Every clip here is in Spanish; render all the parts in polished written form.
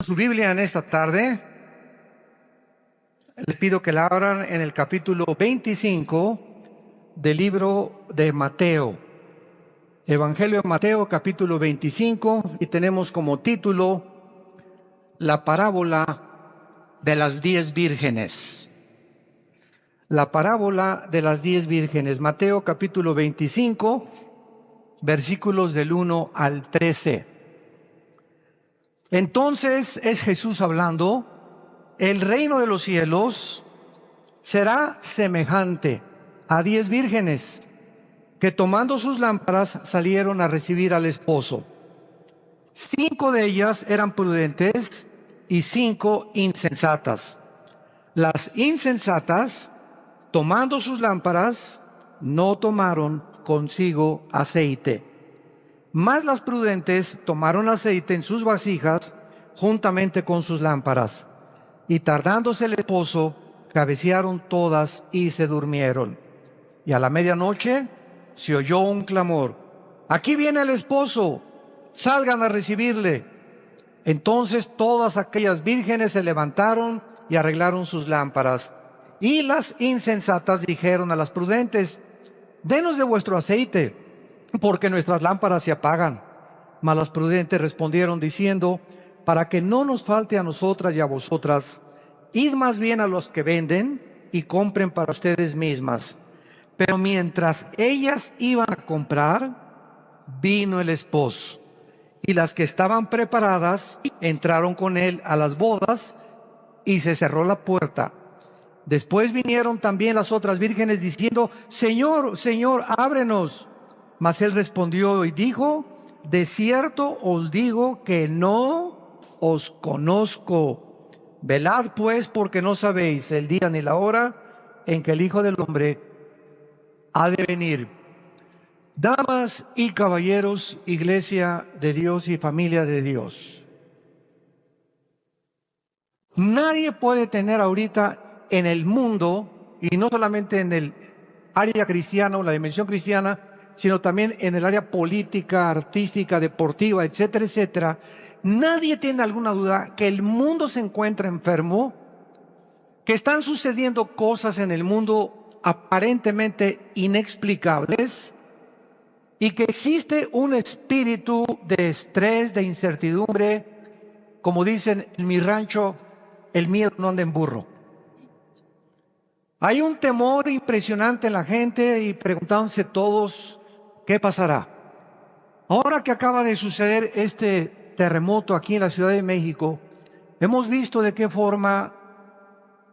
Su Biblia en esta tarde, les pido que la abran en el capítulo 25 del libro de Mateo. Evangelio de Mateo, capítulo 25, y tenemos como título la parábola de las 10 vírgenes. La parábola de las 10 vírgenes. Mateo, capítulo 25, versículos del 1 al 13. Entonces es Jesús hablando: el reino de los cielos será semejante a 10 vírgenes que, tomando sus lámparas, salieron a recibir al esposo. 5 de ellas eran prudentes y 5 insensatas. Las insensatas, tomando sus lámparas, no tomaron consigo aceite. Mas las prudentes tomaron aceite en sus vasijas juntamente con sus lámparas. Y tardándose el esposo, cabecearon todas y se durmieron. Y a la medianoche se oyó un clamor: ¡aquí viene el esposo! ¡Salgan a recibirle! Entonces todas aquellas vírgenes se levantaron y arreglaron sus lámparas. Y las insensatas dijeron a las prudentes: denos de vuestro aceite, porque nuestras lámparas se apagan. Mas las prudentes respondieron diciendo: para que no nos falte a nosotras y a vosotras, id más bien a los que venden y compren para ustedes mismas. Pero mientras ellas iban a comprar, vino el esposo, y las que estaban preparadas entraron con él a las bodas, y se cerró la puerta. Después vinieron también las otras vírgenes diciendo: Señor, Señor, ábrenos. Mas él respondió y dijo: de cierto os digo que no os conozco. Velad pues, porque no sabéis el día ni la hora en que el Hijo del Hombre ha de venir. Damas y caballeros, iglesia de Dios y familia de Dios, nadie puede tener ahorita en el mundo, y no solamente en el área cristiana o la dimensión cristiana, sino también en el área política, artística, deportiva, etcétera, etcétera, nadie tiene alguna duda que el mundo se encuentra enfermo, que están sucediendo cosas en el mundo aparentemente inexplicables, y que existe un espíritu de estrés, de incertidumbre. Como dicen en mi rancho, el miedo no anda en burro. Hay un temor impresionante en la gente y preguntándose todos: ¿qué pasará? Ahora que acaba de suceder este terremoto aquí en la Ciudad de México, hemos visto de qué forma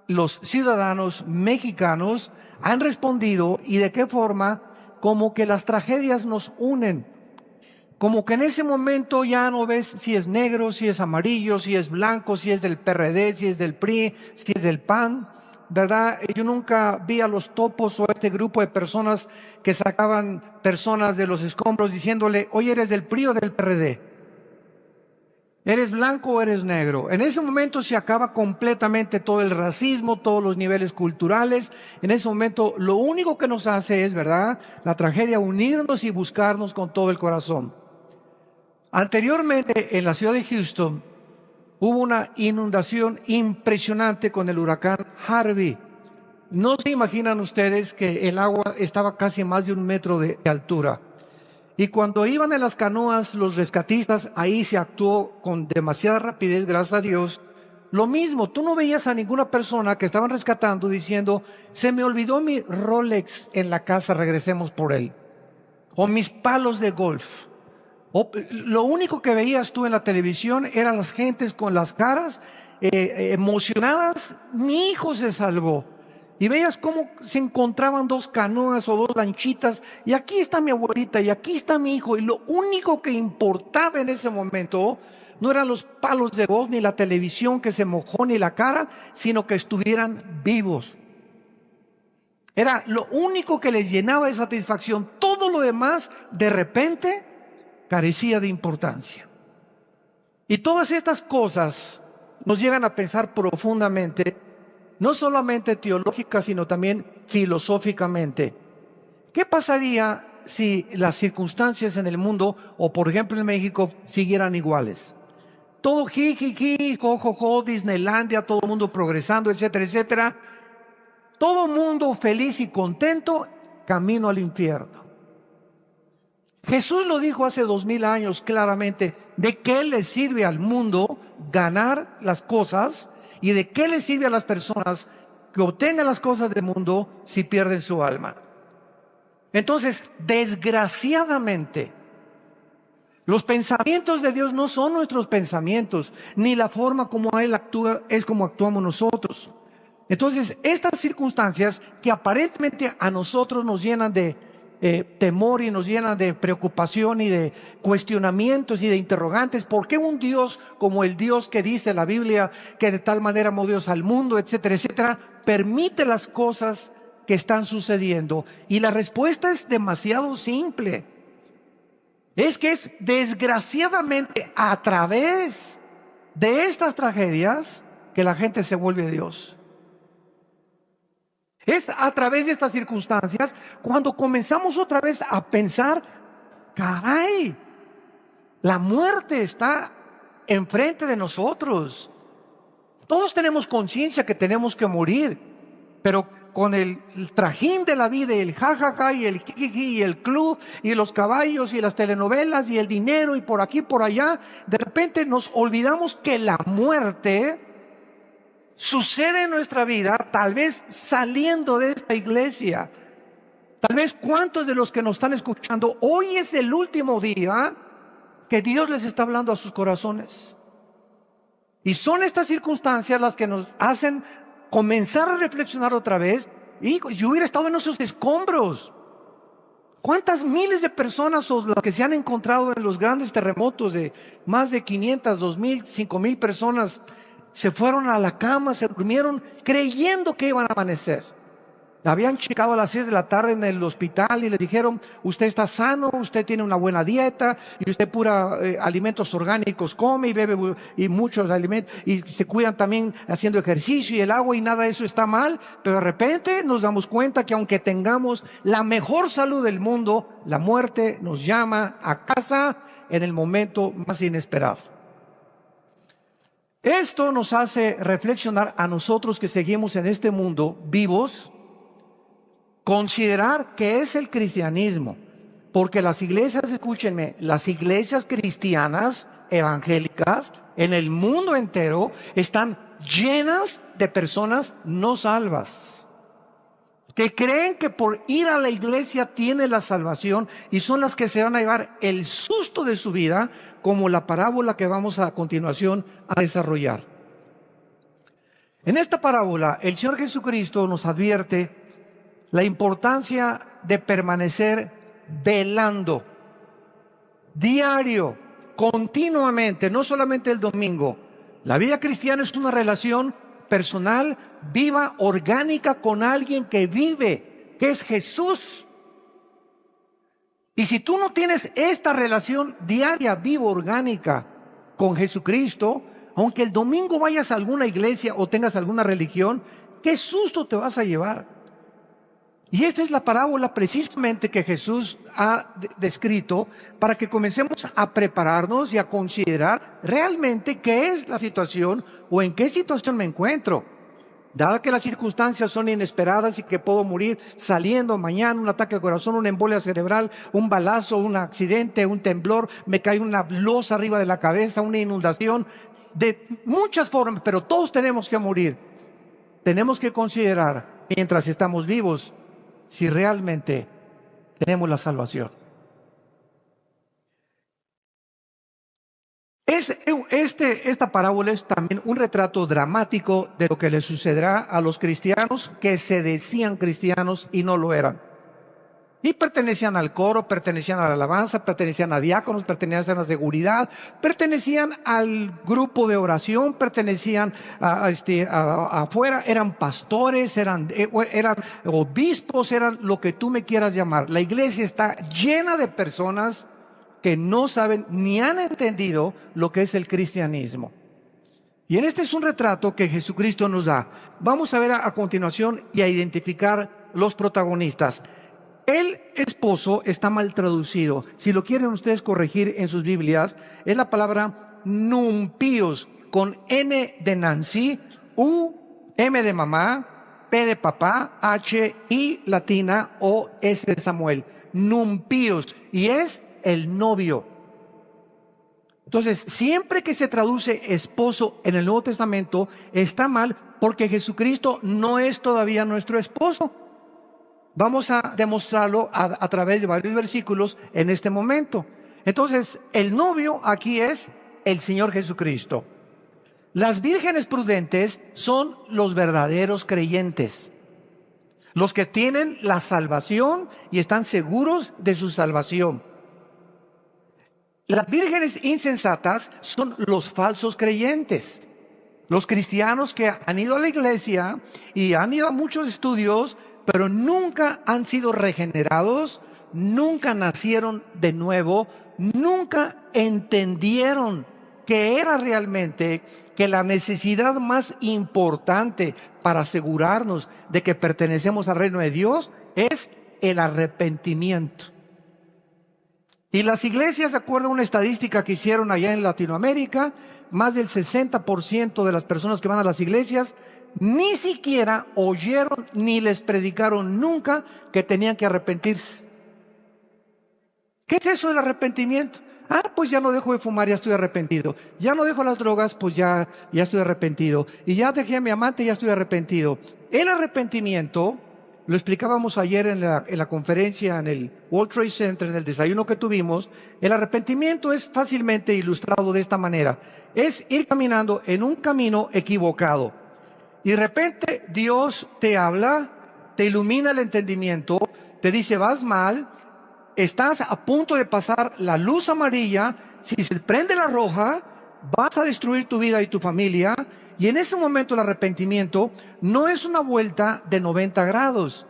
los ciudadanos mexicanos han respondido y de qué forma como que las tragedias nos unen. Como que en ese momento ya no ves si es negro, si es amarillo, si es blanco, si es del PRD, si es del PRI, si es del PAN, ¿verdad? Yo nunca vi a los topos o a este grupo de personas que sacaban personas de los escombros diciéndole: oye, ¿eres del PRI o del PRD? ¿Eres blanco o eres negro? En ese momento se acaba completamente todo el racismo, todos los niveles culturales. En ese momento lo único que nos hace es, ¿verdad?, la tragedia, unirnos y buscarnos con todo el corazón. Anteriormente en la ciudad de Houston hubo una inundación impresionante con el huracán Harvey. No se imaginan ustedes que el agua estaba casi más de 1 metro de altura. Y cuando iban en las canoas los rescatistas, ahí se actuó con demasiada rapidez, gracias a Dios. Lo mismo, tú no veías a ninguna persona que estaban rescatando diciendo: se me olvidó mi Rolex en la casa, regresemos por él. O mis palos de golf. Lo único que veías tú en la televisión eran las gentes con las caras emocionadas: mi hijo se salvó. Y veías cómo se encontraban 2 canoas o 2 lanchitas, y aquí está mi abuelita y aquí está mi hijo. Y lo único que importaba en ese momento no eran los palos de golf, ni la televisión que se mojó, ni la cara, sino que estuvieran vivos. Era lo único que les llenaba de satisfacción. Todo lo demás, de repente, carecía de importancia. Y todas estas cosas nos llegan a pensar profundamente, no solamente teológica, sino también filosóficamente. ¿Qué pasaría si las circunstancias en el mundo, o por ejemplo en México, siguieran iguales? Todo jijiji, jojojo, Disneylandia, todo el mundo progresando, etcétera, etcétera. Todo mundo feliz y contento, camino al infierno. Jesús lo dijo hace 2000 años claramente. ¿De qué le sirve al mundo ganar las cosas? ¿Y de qué le sirve a las personas que obtengan las cosas del mundo si pierden su alma? Entonces, desgraciadamente, los pensamientos de Dios no son nuestros pensamientos, ni la forma como Él actúa es como actuamos nosotros. Entonces, estas circunstancias que aparentemente a nosotros nos llenan de temor y nos llenan de preocupación y de cuestionamientos y de interrogantes. ¿Por qué un Dios como el Dios que dice la Biblia que de tal manera amó Dios al mundo, etcétera, etcétera, permite las cosas que están sucediendo? Y la respuesta es demasiado simple. Es que es desgraciadamente a través de estas tragedias que la gente se vuelve Dios. Es a través de estas circunstancias cuando comenzamos otra vez a pensar, caray, la muerte está enfrente de nosotros. Todos tenemos conciencia que tenemos que morir, pero con el trajín de la vida, el jajaja y el jijiji y el club y los caballos y las telenovelas y el dinero y por aquí y por allá, de repente nos olvidamos que la muerte sucede en nuestra vida, tal vez saliendo de esta iglesia. Tal vez cuántos de los que nos están escuchando, hoy es el último día que Dios les está hablando a sus corazones. Y son estas circunstancias las que nos hacen comenzar a reflexionar otra vez. Y yo hubiera estado en esos escombros. ¿Cuántas miles de personas son las que se han encontrado en los grandes terremotos de más de 500, 2000, 5000 personas? Se fueron a la cama, se durmieron creyendo que iban a amanecer. Habían checado a las 6 de la tarde en el hospital y le dijeron, usted está sano, usted tiene una buena dieta y usted pura alimentos orgánicos come y bebe y muchos alimentos y se cuidan también haciendo ejercicio y el agua y nada de eso está mal. Pero de repente nos damos cuenta que aunque tengamos la mejor salud del mundo, la muerte nos llama a casa en el momento más inesperado. Esto nos hace reflexionar a nosotros que seguimos en este mundo vivos, considerar qué es el cristianismo, porque las iglesias, escúchenme, las iglesias cristianas evangélicas en el mundo entero están llenas de personas no salvas, que creen que por ir a la iglesia tiene la salvación y son las que se van a llevar el susto de su vida, como la parábola que vamos a continuación a desarrollar. En esta parábola, el Señor Jesucristo nos advierte la importancia de permanecer velando, diario, continuamente, no solamente el domingo. La vida cristiana es una relación personal, viva, orgánica con alguien que vive, que es Jesús. Y si tú no tienes esta relación diaria, viva, orgánica con Jesucristo, aunque el domingo vayas a alguna iglesia o tengas alguna religión, ¿qué susto te vas a llevar? Y esta es la parábola precisamente que Jesús ha descrito para que comencemos a prepararnos y a considerar realmente qué es la situación o en qué situación me encuentro. Dado que las circunstancias son inesperadas y que puedo morir saliendo mañana, un ataque al corazón, una embolia cerebral, un balazo, un accidente, un temblor, me cae una losa arriba de la cabeza, una inundación, de muchas formas, pero todos tenemos que morir. Tenemos que considerar, mientras estamos vivos, si realmente tenemos la salvación. Esta parábola es también un retrato dramático de lo que le sucederá a los cristianos que se decían cristianos y no lo eran. Y pertenecían al coro, pertenecían a la alabanza, pertenecían a diáconos, pertenecían a la seguridad, pertenecían al grupo de oración, pertenecían afuera, eran pastores, eran obispos, eran lo que tú me quieras llamar. La iglesia está llena de personas que no saben ni han entendido lo que es el cristianismo. Y este es un retrato que Jesucristo nos da. Vamos a ver a continuación y a identificar los protagonistas. El esposo está mal traducido. Si lo quieren ustedes corregir en sus Biblias, es la palabra numpíos, con N de Nancy, U, M de mamá, P de papá, H, I latina, O, S de Samuel. Numpíos, y es el novio. Entonces, siempre que se traduce esposo en el Nuevo Testamento, está mal, porque Jesucristo no es todavía nuestro esposo. Vamos a demostrarlo a través de varios versículos en este momento. Entonces, el novio aquí es el Señor Jesucristo. Las vírgenes prudentes son los verdaderos creyentes, los que tienen la salvación y están seguros de su salvación. Las vírgenes insensatas son los falsos creyentes, los cristianos que han ido a la iglesia y han ido a muchos estudios, pero nunca han sido regenerados, nunca nacieron de nuevo, nunca entendieron que era realmente que la necesidad más importante para asegurarnos de que pertenecemos al reino de Dios es el arrepentimiento. Y las iglesias, de acuerdo a una estadística que hicieron allá en Latinoamérica, más del 60% de las personas que van a las iglesias ni siquiera oyeron ni les predicaron nunca que tenían que arrepentirse. ¿Qué es eso del arrepentimiento? Pues ya no dejo de fumar, ya estoy arrepentido. Ya no dejo las drogas, pues ya estoy arrepentido. Y ya dejé a mi amante, ya estoy arrepentido. El arrepentimiento, lo explicábamos ayer en la conferencia en el World Trade Center, en el desayuno que tuvimos. El arrepentimiento es fácilmente ilustrado de esta manera. Es ir caminando en un camino equivocado. Y de repente Dios te habla, te ilumina el entendimiento, te dice vas mal, estás a punto de pasar la luz amarilla, si se prende la roja, vas a destruir tu vida y tu familia. Y en ese momento el arrepentimiento no es una vuelta de 90 grados.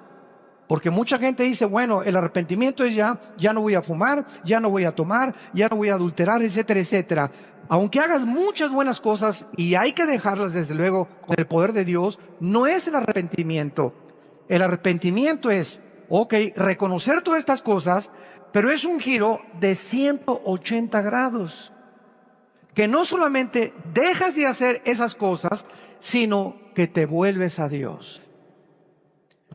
Porque mucha gente dice, bueno, el arrepentimiento es ya no voy a fumar, ya no voy a tomar, ya no voy a adulterar, etcétera, etcétera. Aunque hagas muchas buenas cosas, y hay que dejarlas desde luego con el poder de Dios, no es el arrepentimiento. El arrepentimiento es, reconocer todas estas cosas, pero es un giro de 180 grados. Que no solamente dejas de hacer esas cosas, sino que te vuelves a Dios.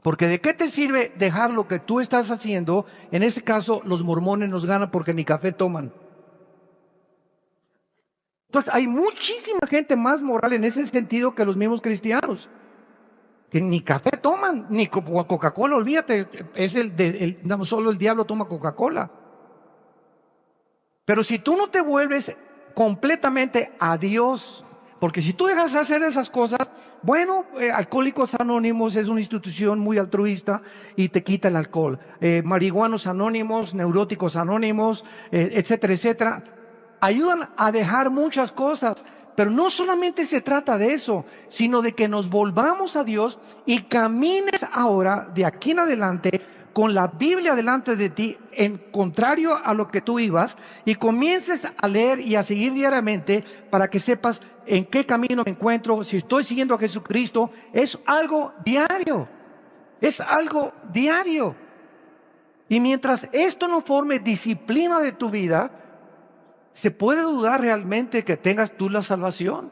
Porque ¿de qué te sirve dejar lo que tú estás haciendo? En este caso, los mormones nos ganan porque ni café toman. Entonces, hay muchísima gente más moral en ese sentido que los mismos cristianos, que ni café toman, ni Coca-Cola, olvídate, solo el diablo toma Coca-Cola. Pero si tú no te vuelves completamente a Dios, porque si tú dejas de hacer esas cosas, Alcohólicos Anónimos es una institución muy altruista y te quita el alcohol. Marihuanos Anónimos, Neuróticos Anónimos, etcétera, etcétera, ayudan a dejar muchas cosas. Pero no solamente se trata de eso, sino de que nos volvamos a Dios y camines ahora, de aquí en adelante, con la Biblia delante de ti, en contrario a lo que tú ibas, y comiences a leer y a seguir diariamente para que sepas en qué camino me encuentro. Si estoy siguiendo a Jesucristo, es algo diario. Es algo diario. Y mientras esto no forme disciplina de tu vida, se puede dudar realmente que tengas tú la salvación.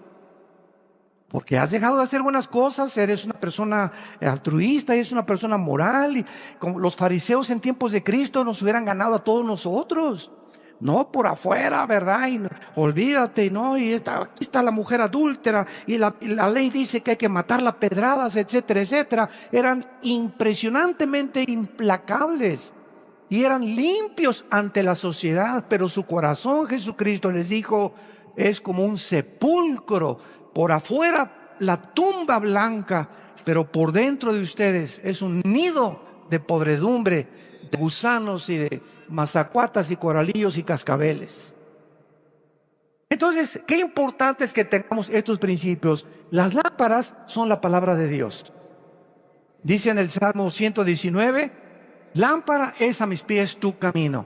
Porque has dejado de hacer buenas cosas, eres una persona altruista, eres una persona moral. Y como los fariseos en tiempos de Cristo nos hubieran ganado a todos nosotros. No por afuera, ¿verdad? Y olvídate, ¿no? Y aquí está la mujer adúltera, y la ley dice que hay que matarla a pedradas, etcétera, etcétera. Eran impresionantemente implacables. Y eran limpios ante la sociedad, pero su corazón, Jesucristo les dijo, es como un sepulcro. Por afuera la tumba blanca, pero por dentro de ustedes es un nido de podredumbre, de gusanos y de mazacuatas y coralillos y cascabeles. Entonces, qué importante es que tengamos estos principios. Las lámparas son la palabra de Dios. Dice en el Salmo 119, lámpara es a mis pies tu camino.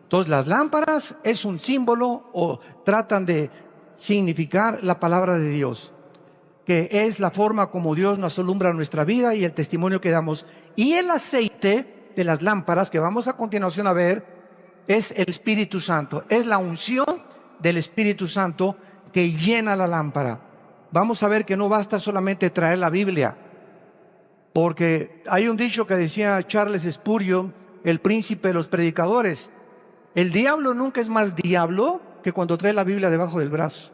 Entonces las lámparas es un símbolo, o tratan de significar la palabra de Dios, que es la forma como Dios nos alumbra nuestra vida y el testimonio que damos. Y el aceite de las lámparas, que vamos a continuación a ver, es el Espíritu Santo, es la unción del Espíritu Santo que llena la lámpara. Vamos a ver que no basta solamente traer la Biblia, porque hay un dicho que decía Charles Spurgeon, el príncipe de los predicadores: el diablo nunca es más diablo que cuando trae la Biblia debajo del brazo.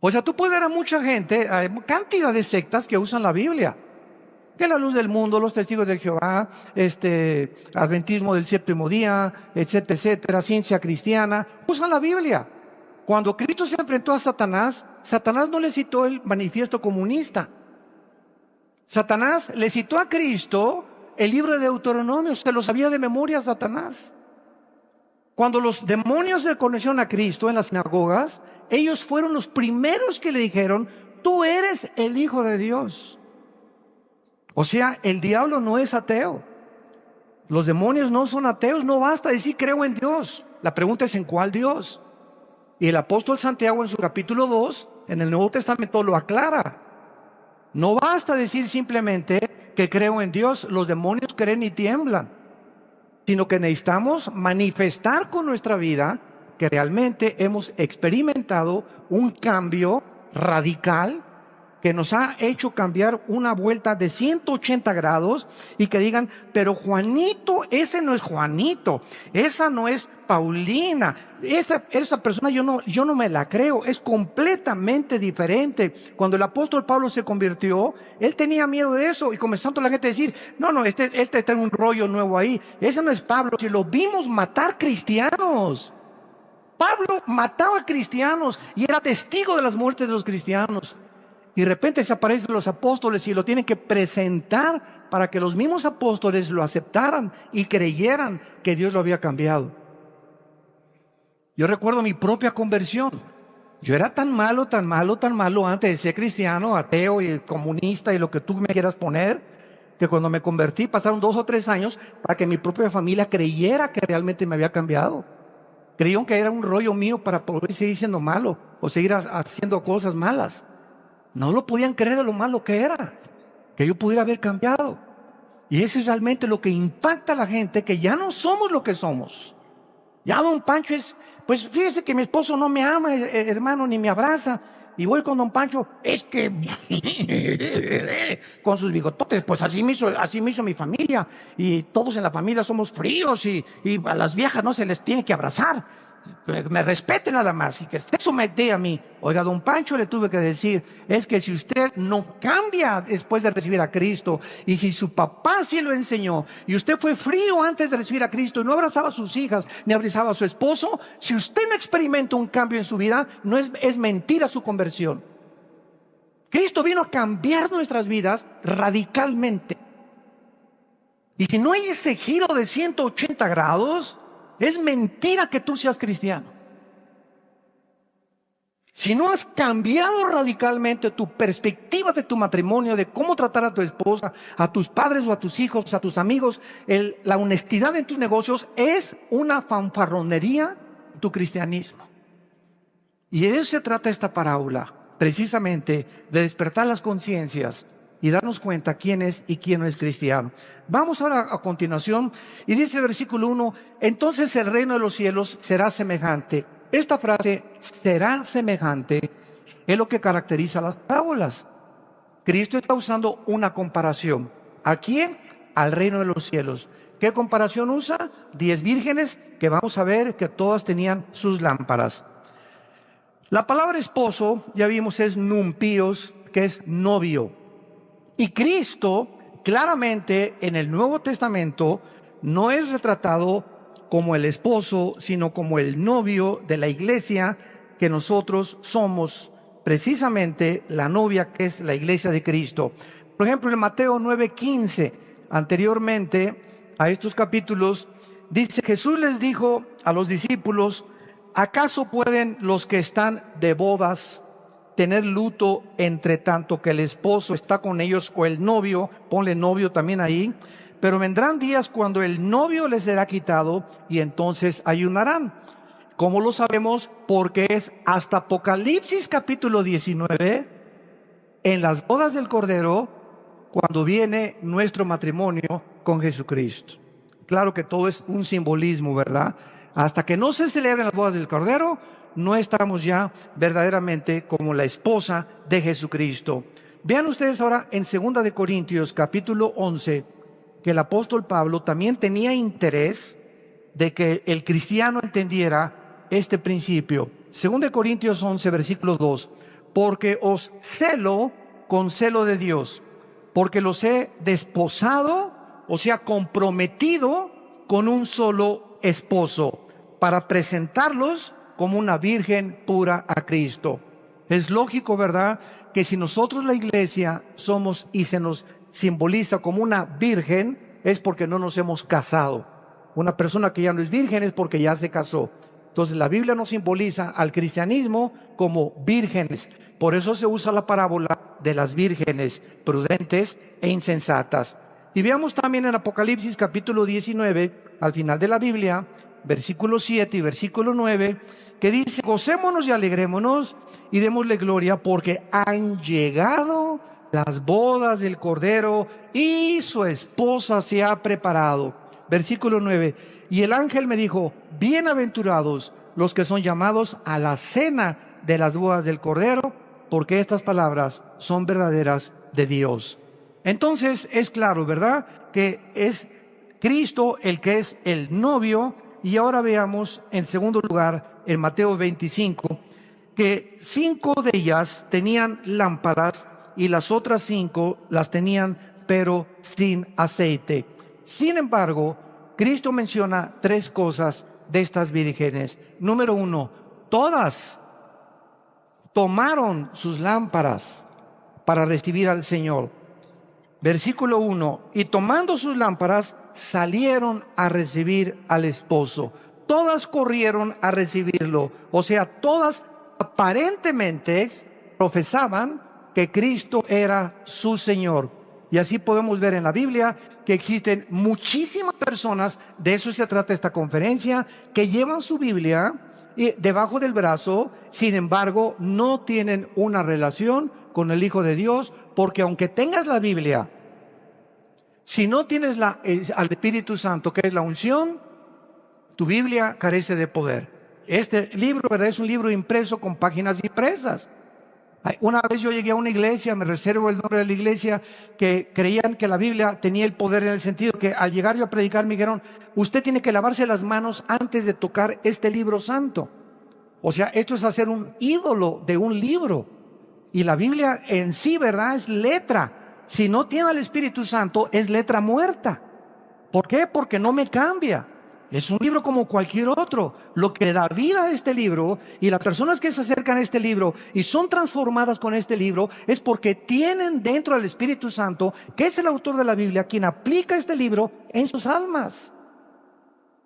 O sea, tú puedes ver a mucha gente, hay cantidad de sectas que usan la Biblia, que la Luz del Mundo, los Testigos de Jehová, Adventismo del Séptimo Día, etcétera, etcétera, Ciencia Cristiana, usan la Biblia. Cuando Cristo se enfrentó a Satanás, Satanás no le citó el manifiesto comunista. Satanás le citó a Cristo el libro de Deuteronomio, se lo sabía de memoria Satanás. Cuando los demonios le conocieron a Cristo en las sinagogas, ellos fueron los primeros que le dijeron: tú eres el Hijo de Dios. O sea, el diablo no es ateo. Los demonios no son ateos. No basta decir creo en Dios. La pregunta es ¿en cuál Dios? Y el apóstol Santiago en su capítulo 2, en el Nuevo Testamento, lo aclara. No basta decir simplemente que creo en Dios. Los demonios creen y tiemblan, sino que necesitamos manifestar con nuestra vida que realmente hemos experimentado un cambio radical que nos ha hecho cambiar una vuelta de 180 grados, y que digan: pero Juanito, ese no es Juanito, esa no es Paulina, esa persona yo no me la creo, es completamente diferente. Cuando el apóstol Pablo se convirtió, él tenía miedo de eso, y comenzó la gente a decir: no, él te trae un rollo nuevo ahí, ese no es Pablo. Si lo vimos matar cristianos, Pablo mataba cristianos y era testigo de las muertes de los cristianos. Y de repente se aparecen los apóstoles y lo tienen que presentar para que los mismos apóstoles lo aceptaran y creyeran que Dios lo había cambiado. Yo recuerdo mi propia conversión. Yo era tan malo antes de ser cristiano, ateo y comunista y lo que tú me quieras poner, que cuando me convertí pasaron 2 o 3 años para que mi propia familia creyera que realmente me había cambiado. Creyeron que era un rollo mío para poder seguir siendo malo o seguir haciendo cosas malas. No lo podían creer de lo malo que era, que yo pudiera haber cambiado. Y eso es realmente lo que impacta a la gente, que ya no somos lo que somos. Ya don Pancho pues fíjese que mi esposo no me ama, hermano, ni me abraza. Y voy con don Pancho, es que con sus bigototes, pues así me hizo mi familia. Y todos en la familia somos fríos y a las viejas no se les tiene que abrazar. Me respete nada más y que esté sometido a mí. Oiga, don Pancho, le tuve que decir: es que si usted no cambia después de recibir a Cristo, y si su papá sí lo enseñó, y usted fue frío antes de recibir a Cristo y no abrazaba a sus hijas ni abrazaba a su esposo, si usted no experimenta un cambio en su vida, no es mentira su conversión. Cristo vino a cambiar nuestras vidas radicalmente. Y si no hay ese giro de 180 grados, es mentira que tú seas cristiano. Si no has cambiado radicalmente tu perspectiva de tu matrimonio, de cómo tratar a tu esposa, a tus padres o a tus hijos, a tus amigos, la honestidad en tus negocios, es una fanfarronería tu cristianismo. Y de eso se trata esta parábola, precisamente de despertar las conciencias y darnos cuenta quién es y quién no es cristiano. Vamos ahora a continuación, y dice el versículo 1: entonces el reino de los cielos será semejante. Esta frase, será semejante, es lo que caracteriza las parábolas. Cristo está usando una comparación. ¿A quién? Al reino de los cielos. ¿Qué comparación usa? 10 vírgenes que vamos a ver que todas tenían sus lámparas. La palabra esposo, ya vimos, es numpios, que es novio. Y Cristo, claramente en el Nuevo Testamento, no es retratado como el esposo, sino como el novio de la iglesia, que nosotros somos precisamente la novia, que es la iglesia de Cristo. Por ejemplo, en Mateo 9:15, anteriormente a estos capítulos, dice: Jesús les dijo a los discípulos: ¿acaso pueden los que están de bodas tener luto entre tanto que el esposo está con ellos, o el novio? Ponle novio también ahí. Pero vendrán días cuando el novio les será quitado, y entonces ayunarán. ¿Cómo lo sabemos? Porque es hasta Apocalipsis capítulo 19, en las bodas del Cordero, cuando viene nuestro matrimonio con Jesucristo. Claro que todo es un simbolismo, ¿verdad? Hasta que no se celebren las bodas del Cordero, no estamos ya verdaderamente como la esposa de Jesucristo. Vean ustedes ahora en 2 de Corintios capítulo 11, que el apóstol Pablo también tenía interés de que el cristiano entendiera este principio. 2 de Corintios 11, versículo 2. Porque os celo con celo de Dios, porque los he desposado, o sea, comprometido con un solo esposo, para presentarlos como una virgen pura a Cristo. Es lógico, ¿verdad?, que si nosotros la iglesia somos y se nos simboliza como una virgen, es porque no nos hemos casado. Una persona que ya no es virgen es porque ya se casó. Entonces la Biblia nos simboliza al cristianismo como vírgenes. Por eso se usa la parábola de las vírgenes prudentes e insensatas. Y veamos también en Apocalipsis capítulo 19, al final de la Biblia, versículo 7 y versículo 9, que dice: gocémonos y alegrémonos y démosle gloria, porque han llegado las bodas del Cordero y su esposa se ha preparado. Versículo 9, y el ángel me dijo: bienaventurados los que son llamados a la cena de las bodas del Cordero, porque estas palabras son verdaderas de Dios. Entonces es claro, ¿verdad?, que es Cristo el que es el novio. Y ahora veamos en segundo lugar en Mateo 25 que 5 de ellas tenían lámparas y las otras 5 las tenían pero sin aceite. Sin embargo, Cristo menciona 3 cosas de estas vírgenes. Número 1, todas tomaron sus lámparas para recibir al Señor. Versículo 1, y tomando sus lámparas salieron a recibir al esposo. Todas corrieron a recibirlo. O sea, todas aparentemente profesaban que Cristo era su Señor. Y así podemos ver en la Biblia que existen muchísimas personas, de eso se trata esta conferencia, que llevan su Biblia debajo del brazo, sin embargo no tienen una relación con el Hijo de Dios, porque aunque tengas la Biblia, si no tienes al Espíritu Santo, que es la unción, tu Biblia carece de poder. Este libro, ¿verdad?, es un libro impreso con páginas impresas. Una vez yo llegué a una iglesia, me reservo el nombre de la iglesia, que creían que la Biblia tenía el poder, en el sentido que al llegar yo a predicar me dijeron: usted tiene que lavarse las manos antes de tocar este libro santo. O sea, esto es hacer un ídolo de un libro. Y la Biblia en sí, ¿verdad?, es letra. Si no tiene al Espíritu Santo, es letra muerta. ¿Por qué? Porque no me cambia. Es un libro como cualquier otro. Lo que da vida a este libro, y las personas que se acercan a este libro y son transformadas con este libro, es porque tienen dentro al Espíritu Santo, que es el autor de la Biblia, quien aplica este libro en sus almas.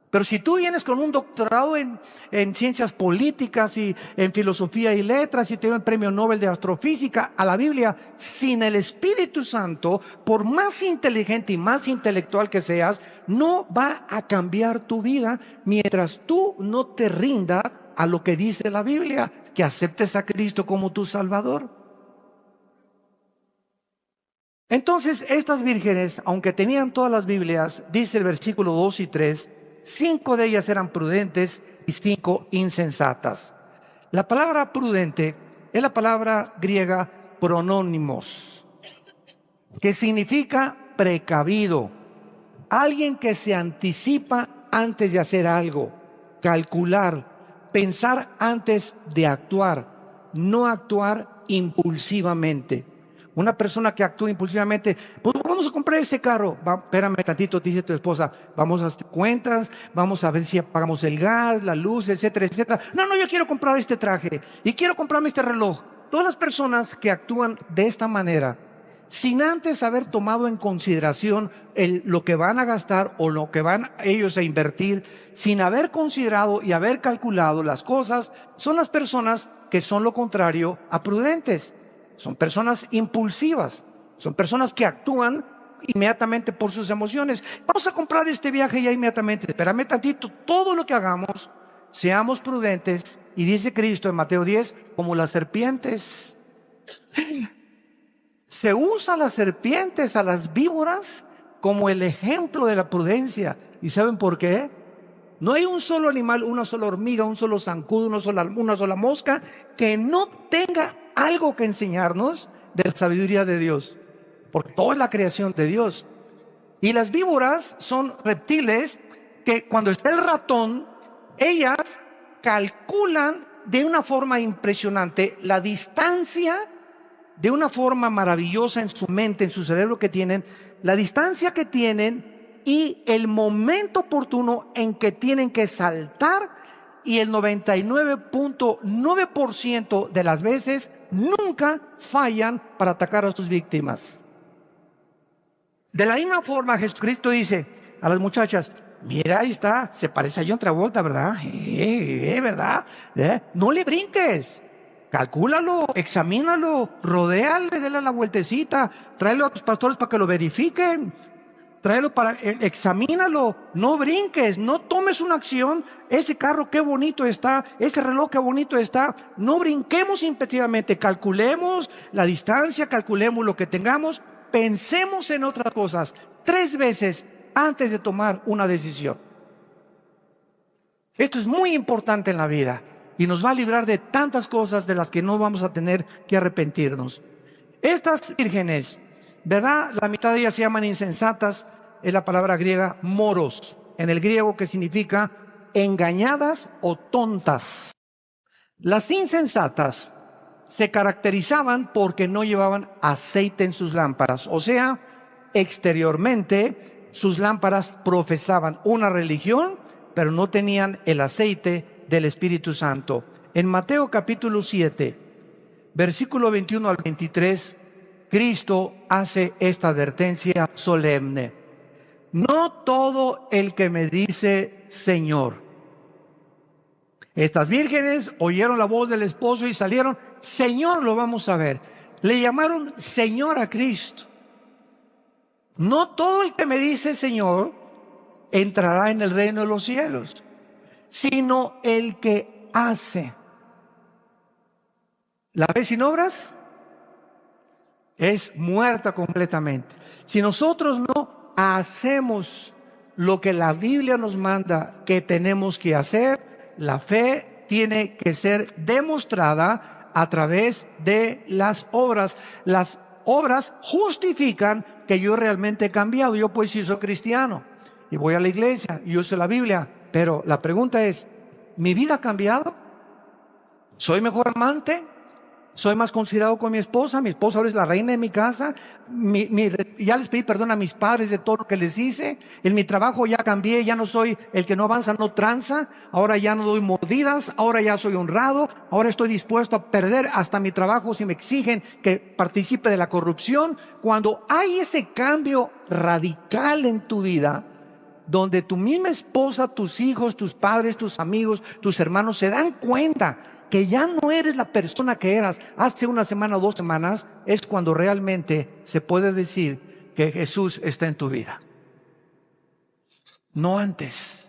Pero si tú vienes con un doctorado en ciencias políticas y en filosofía y letras y te dan el premio Nobel de astrofísica, a la Biblia, sin el Espíritu Santo, por más inteligente y más intelectual que seas, no va a cambiar tu vida mientras tú no te rindas a lo que dice la Biblia, que aceptes a Cristo como tu Salvador. Entonces estas vírgenes, aunque tenían todas las Biblias, dice el versículo 2 y 3, 5 de ellas eran prudentes y 5 insensatas. La palabra prudente es la palabra griega pronónimos, que significa precavido, alguien que se anticipa antes de hacer algo, calcular, pensar antes de actuar, no actuar impulsivamente. Una persona que actúa impulsivamente: pues vamos a comprar ese carro. Espérame tantito, te dice tu esposa, vamos a hacer cuentas, vamos a ver si pagamos el gas, la luz, etcétera, etcétera. No, yo quiero comprar este traje y quiero comprarme este reloj. Todas las personas que actúan de esta manera, sin antes haber tomado en consideración lo que van a gastar o lo que van ellos a invertir, sin haber considerado y haber calculado las cosas, son las personas que son lo contrario a prudentes. Son personas impulsivas, son personas que actúan inmediatamente por sus emociones. Vamos a comprar este viaje ya inmediatamente. Espérame tantito, todo lo que hagamos, seamos prudentes. Y dice Cristo en Mateo 10, como las serpientes. Se usa a las serpientes, a las víboras, como el ejemplo de la prudencia. ¿Y saben por qué? No hay un solo animal, una sola hormiga, un solo zancudo, una sola mosca que no tenga algo que enseñarnos de la sabiduría de Dios, porque toda es la creación de Dios. Y las víboras son reptiles que cuando está el ratón, ellas calculan de una forma impresionante la distancia, de una forma maravillosa en su mente, en su cerebro que tienen, la distancia que tienen y el momento oportuno en que tienen que saltar, y el 99.9% de las veces nunca fallan para atacar a sus víctimas. De la misma forma, Jesucristo dice a las muchachas: mira, ahí está, se parece a John Travolta, ¿verdad? ¿Verdad? No le brinques, calcúlalo, examínalo, rodéale, dale la vueltecita, tráelo a tus pastores para que lo verifiquen, tráelo examínalo, no brinques, no tomes una acción. Ese carro qué bonito está, ese reloj qué bonito está. No brinquemos impetitivamente, calculemos la distancia, calculemos lo que tengamos, pensemos en otras cosas 3 veces antes de tomar una decisión. Esto es muy importante en la vida y nos va a librar de tantas cosas de las que no vamos a tener que arrepentirnos. Estas vírgenes, ¿verdad? La mitad de ellas se llaman insensatas, es la palabra griega moros, en el griego, que significa engañadas o tontas. Las insensatas se caracterizaban porque no llevaban aceite en sus lámparas, o sea, exteriormente sus lámparas profesaban una religión, pero no tenían el aceite del Espíritu Santo. En Mateo capítulo 7, versículo 21 al 23, Cristo hace esta advertencia solemne: no todo el que me dice Señor. Estas vírgenes oyeron la voz del esposo y salieron: Señor, lo vamos a ver. Le llamaron Señor a Cristo. No todo el que me dice Señor entrará en el reino de los cielos, sino el que hace. La fe sin obras es muerta completamente. Si nosotros no hacemos lo que la Biblia nos manda que tenemos que hacer, la fe tiene que ser demostrada a través de las obras. Las obras justifican que yo realmente he cambiado. Yo pues sí soy cristiano y voy a la iglesia y uso la Biblia, pero la pregunta es: ¿mi vida ha cambiado? ¿Soy mejor amante? ¿Soy más considerado con mi esposa? Mi esposa ahora es la reina de mi casa. Ya les pedí perdón a mis padres de todo lo que les hice. En mi trabajo ya cambié, ya no soy el que no avanza, no tranza. Ahora ya no doy mordidas, ahora ya soy honrado. Ahora estoy dispuesto a perder hasta mi trabajo si me exigen que participe de la corrupción. Cuando hay ese cambio radical en tu vida, donde tu misma esposa, tus hijos, tus padres, tus amigos, tus hermanos se dan cuenta que ya no eres la persona que eras hace una semana o 2 semanas, es cuando realmente se puede decir que Jesús está en tu vida. No antes.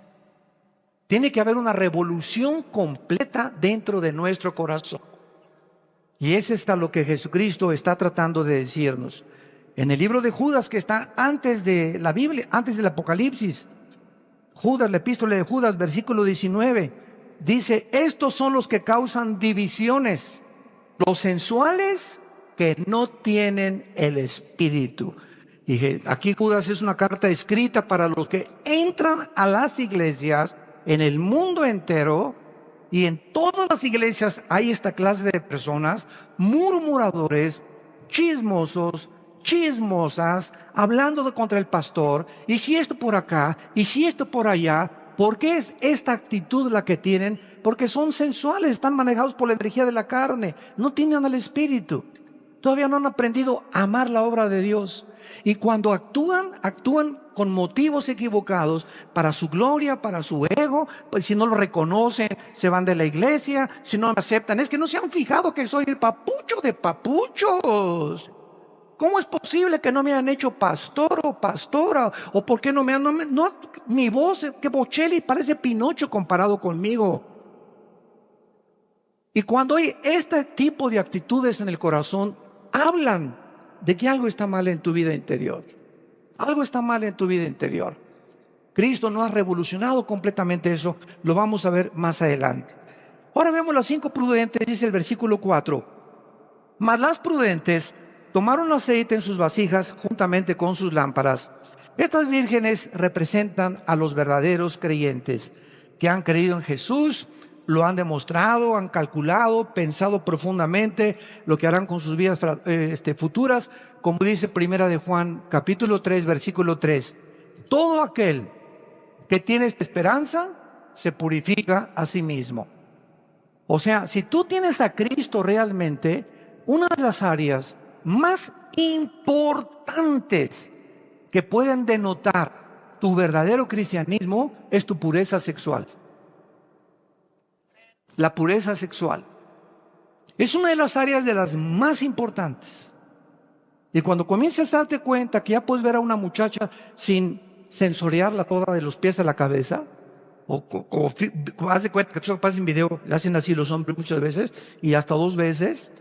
Tiene que haber una revolución completa dentro de nuestro corazón. Y es lo que Jesucristo está tratando de decirnos. En el libro de Judas, que está antes de la Biblia, antes del Apocalipsis, Judas, la epístola de Judas, versículo 19, dice: estos son los que causan divisiones, los sensuales que no tienen el Espíritu. Y aquí Judas es una carta escrita para los que entran a las iglesias en el mundo entero, y en todas las iglesias hay esta clase de personas: murmuradores, chismosos, chismosas, hablando contra el pastor, y si esto por acá, y si esto por allá. ¿Por qué es esta actitud la que tienen? Porque son sensuales, están manejados por la energía de la carne, no tienen al Espíritu, todavía no han aprendido a amar la obra de Dios. Y cuando actúan con motivos equivocados, para su gloria, para su ego. Pues si no lo reconocen, se van de la iglesia. Si no me aceptan, es que no se han fijado que soy el papucho de papuchos. ¿Cómo es posible que no me hayan hecho pastor o pastora? ¿O por qué no me han... mi voz, que Bocelli parece Pinocho comparado conmigo. Y cuando hay este tipo de actitudes en el corazón, hablan de que algo está mal en tu vida interior. Algo está mal en tu vida interior. Cristo no ha revolucionado completamente eso, lo vamos a ver más adelante. Ahora vemos las 5 prudentes, dice el versículo 4. Mas las prudentes tomaron aceite en sus vasijas juntamente con sus lámparas. Estas vírgenes representan a los verdaderos creyentes que han creído en Jesús, lo han demostrado, han calculado, pensado profundamente lo que harán con sus vidas futuras, como dice Primera de Juan, capítulo 3, versículo 3. Todo aquel que tiene esta esperanza se purifica a sí mismo. O sea, si tú tienes a Cristo realmente, una de las áreas más importantes que pueden denotar tu verdadero cristianismo es tu pureza sexual. La pureza sexual es una de las áreas de las más importantes. Y cuando comienzas a darte cuenta que ya puedes ver a una muchacha sin sensoriarla toda de los pies a la cabeza, o haz de cuenta que eso pasa en video, le hacen así los hombres muchas veces, y hasta 2 veces,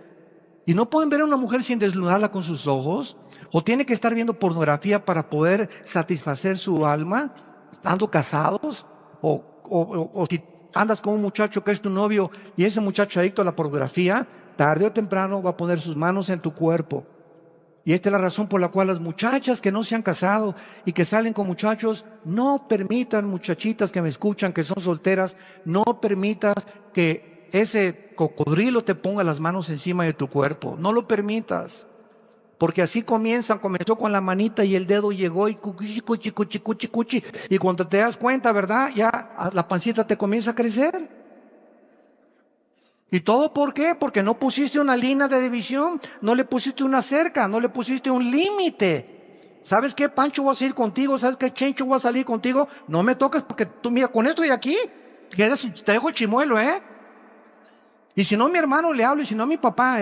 y no pueden ver a una mujer sin desnudarla con sus ojos, o tiene que estar viendo pornografía para poder satisfacer su alma, estando casados, o si andas con un muchacho que es tu novio y ese muchacho adicto a la pornografía, tarde o temprano va a poner sus manos en tu cuerpo. Y esta es la razón por la cual las muchachas que no se han casado y que salen con muchachos, no permitan, muchachitas que me escuchan, que son solteras, no permitas que ese cocodrilo te ponga las manos encima de tu cuerpo. No lo permitas. Porque así comenzó con la manita y el dedo llegó y cuchi, cuchi, cuchi, cuchi, cuchi. Y cuando te das cuenta, ¿verdad? Ya la pancita te comienza a crecer. ¿Y todo por qué? Porque no pusiste una línea de división, no le pusiste una cerca, no le pusiste un límite. ¿Sabes qué, Pancho, voy a salir contigo? ¿Sabes qué, Chencho, voy a salir contigo? No me toques porque tú, mira, con esto de aquí, te dejo chimuelo, ¿eh? Y si no, mi hermano le hablo, y si no, mi papá,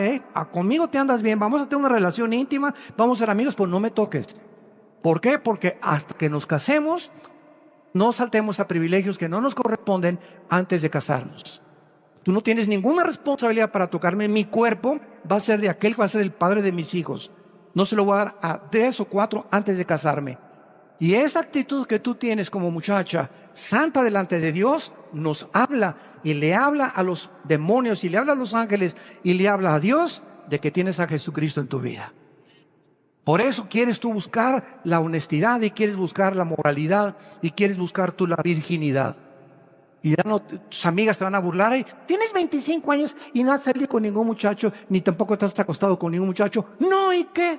conmigo te andas bien, vamos a tener una relación íntima, vamos a ser amigos, pues no me toques. ¿Por qué? Porque hasta que nos casemos, no saltemos a privilegios que no nos corresponden antes de casarnos. Tú no tienes ninguna responsabilidad para tocarme. Mi cuerpo va a ser de aquel que va a ser el padre de mis hijos. No se lo voy a dar a 3 o 4 antes de casarme. Y esa actitud que tú tienes como muchacha santa delante de Dios nos habla y le habla a los demonios y le habla a los ángeles y le habla a Dios de que tienes a Jesucristo en tu vida. Por eso quieres tú buscar la honestidad y quieres buscar la moralidad y quieres buscar tú la virginidad. Y ya no, tus amigas te van a burlar. Ay, tienes 25 años y no has salido con ningún muchacho, ni tampoco estás acostado con ningún muchacho. No, ¿y qué?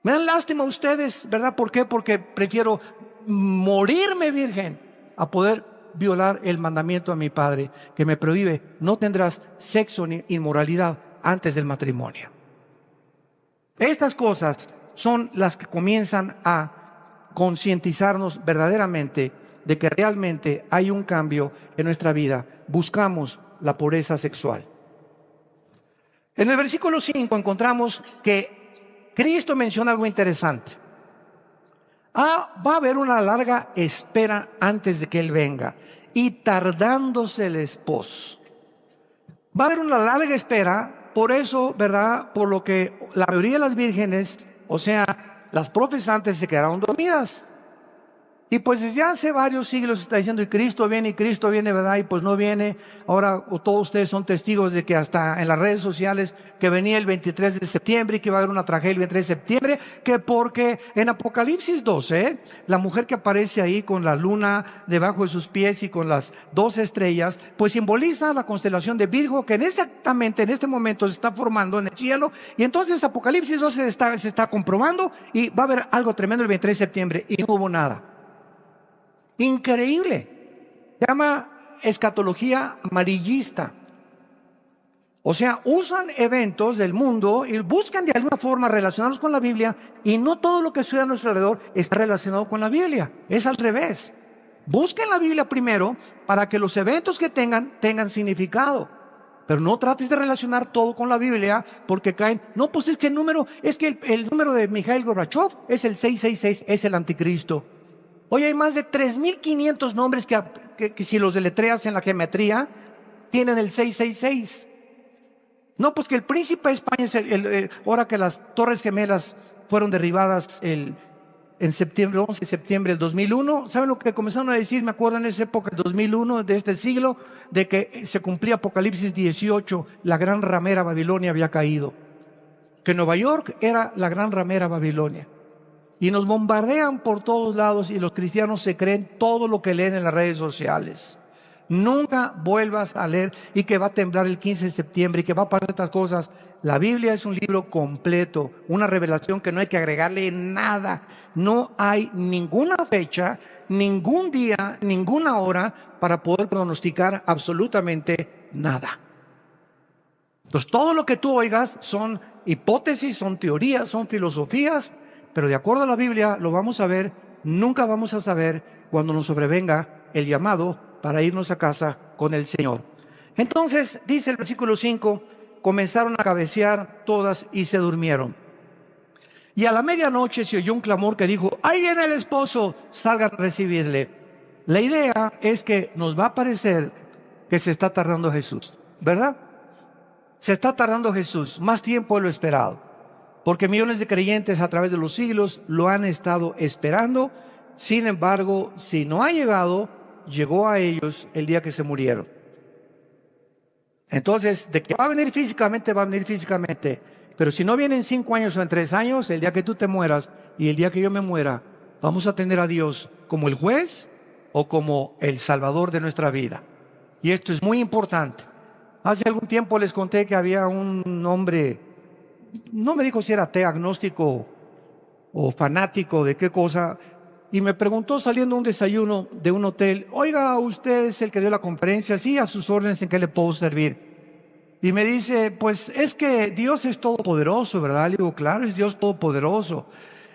Me dan lástima a ustedes, ¿verdad? ¿Por qué? Porque prefiero morirme virgen a poder violar el mandamiento a mi padre, que me prohíbe: no tendrás sexo ni inmoralidad antes del matrimonio. Estas cosas son las que comienzan a concientizarnos verdaderamente de que realmente hay un cambio en nuestra vida. Buscamos la pureza sexual. En el versículo 5 encontramos que Cristo menciona algo interesante. Va a haber una larga espera antes de que Él venga, y tardándose el esposo. Va a haber una larga espera, por eso, ¿verdad? Por lo que la mayoría de las vírgenes, o sea, las profesantes, se quedaron dormidas. Y pues desde hace varios siglos se está diciendo, y Cristo viene, ¿verdad? Y pues no viene. Ahora todos ustedes son testigos de que hasta en las redes sociales que venía el 23 de septiembre y que iba a haber una tragedia el 23 de septiembre, que porque en Apocalipsis 12, la mujer que aparece ahí con la luna debajo de sus pies y con las 12 estrellas, pues simboliza la constelación de Virgo, que exactamente en este momento se está formando en el cielo. Y entonces Apocalipsis 12 se está comprobando y va a haber algo tremendo el 23 de septiembre, y no hubo nada. Increíble. Se llama escatología amarillista. O sea, usan eventos del mundo y buscan de alguna forma relacionarlos con la Biblia, y no todo lo que sucede a nuestro alrededor está relacionado con la Biblia. Es al revés. Busquen la Biblia primero para que los eventos que tengan significado. Pero no trates de relacionar todo con la Biblia, porque caen. No, pues es que el número de Mikhail Gorbachev es el 666, es el anticristo. Hoy hay más de 3,500 nombres que si los deletreas en la geometría, tienen el 666. No, pues que el príncipe de España es ahora que las Torres Gemelas fueron derribadas el en septiembre, 11 de septiembre del 2001. ¿Saben lo que comenzaron a decir? Me acuerdo en esa época, el 2001, de este siglo, de que se cumplía Apocalipsis 18, la gran ramera Babilonia había caído. Que Nueva York era la gran ramera Babilonia. Y nos bombardean por todos lados y los cristianos se creen todo lo que leen en las redes sociales. Nunca vuelvas a leer y que va a temblar el 15 de septiembre y que va a pasar estas cosas. La Biblia es un libro completo, una revelación que no hay que agregarle nada. No hay ninguna fecha, ningún día, ninguna hora para poder pronosticar absolutamente nada. Entonces, todo lo que tú oigas son hipótesis, son teorías, son filosofías, pero de acuerdo a la Biblia, lo vamos a ver, nunca vamos a saber cuando nos sobrevenga el llamado para irnos a casa con el Señor. Entonces, dice el versículo 5, comenzaron a cabecear todas y se durmieron. Y a la medianoche se oyó un clamor que dijo: ¡ahí viene el esposo! Salgan a recibirle. La idea es que nos va a parecer que se está tardando Jesús, ¿verdad? Se está tardando Jesús, más tiempo de lo esperado, porque millones de creyentes a través de los siglos lo han estado esperando. Sin embargo, si no ha llegado, llegó a ellos el día que se murieron. Entonces, de que va a venir físicamente, va a venir físicamente, pero si no viene en 5 años o en 3 años, el día que tú te mueras y el día que yo me muera, vamos a tener a Dios como el juez o como el salvador de nuestra vida. Y esto es muy importante. Hace algún tiempo les conté que había un hombre, no me dijo si era ateo, agnóstico o fanático de qué cosa, y me preguntó saliendo a un desayuno de un hotel: oiga, ¿usted es el que dio la conferencia? Sí, a sus órdenes, ¿en qué le puedo servir? Y me dice: pues es que Dios es todopoderoso, ¿verdad? Le digo: claro, es Dios todopoderoso.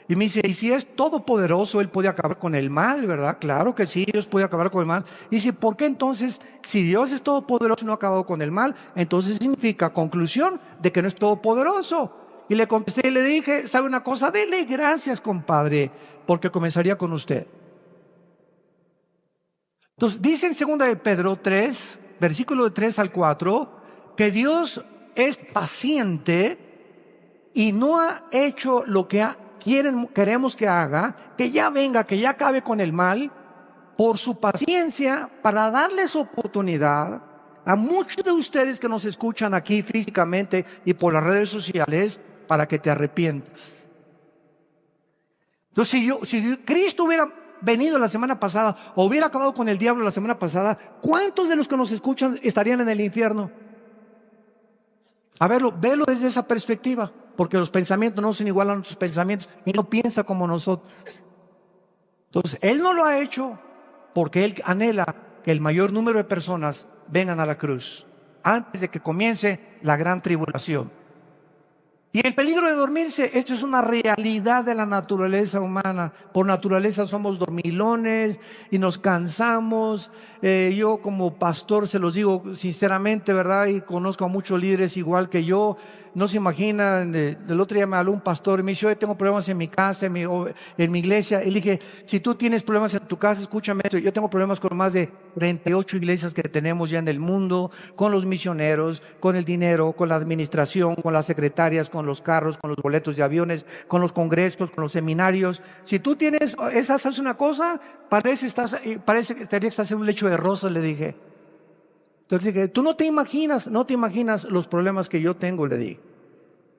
Y me dice: y si es todopoderoso, Él puede acabar con el mal, ¿verdad? Claro que sí, Dios puede acabar con el mal. Y dice: ¿por qué entonces, si Dios es todopoderoso y no ha acabado con el mal, entonces significa, conclusión, de que no es todopoderoso? Y le contesté y le dije: ¿sabe una cosa? Dele gracias, compadre, porque comenzaría con usted. Entonces, dice en 2 de Pedro 3, versículo de 3 al 4, que Dios es paciente y no ha hecho lo que queremos que haga, que ya venga, que ya acabe con el mal, por su paciencia, para darles oportunidad a muchos de ustedes que nos escuchan aquí físicamente y por las redes sociales, para que te arrepientas. Entonces, si Cristo hubiera venido la semana pasada o hubiera acabado con el diablo la semana pasada, ¿cuántos de los que nos escuchan estarían en el infierno? A verlo, velo desde esa perspectiva, porque los pensamientos no son igual a nuestros pensamientos. Él no piensa como nosotros. Entonces, Él no lo ha hecho porque Él anhela que el mayor número de personas vengan a la cruz antes de que comience la gran tribulación. Y el peligro de dormirse, esto es una realidad de la naturaleza humana. Por naturaleza somos dormilones y nos cansamos. Yo como pastor se los digo sinceramente, ¿verdad? Y conozco a muchos líderes igual que yo. No se imaginan, el otro día me habló un pastor y me dice: yo tengo problemas en mi casa, en mi iglesia. Y le dije: si tú tienes problemas en tu casa, escúchame esto. Yo tengo problemas con más de 38 iglesias que tenemos ya en el mundo, con los misioneros, con el dinero, con la administración, con las secretarias, con los carros, con los boletos de aviones, con los congresos, con los seminarios. Si tú tienes esas, ¿sabes una cosa? Parece que estás en un lecho de rosas, le dije. Entonces dije: tú no te imaginas los problemas que yo tengo, le dije.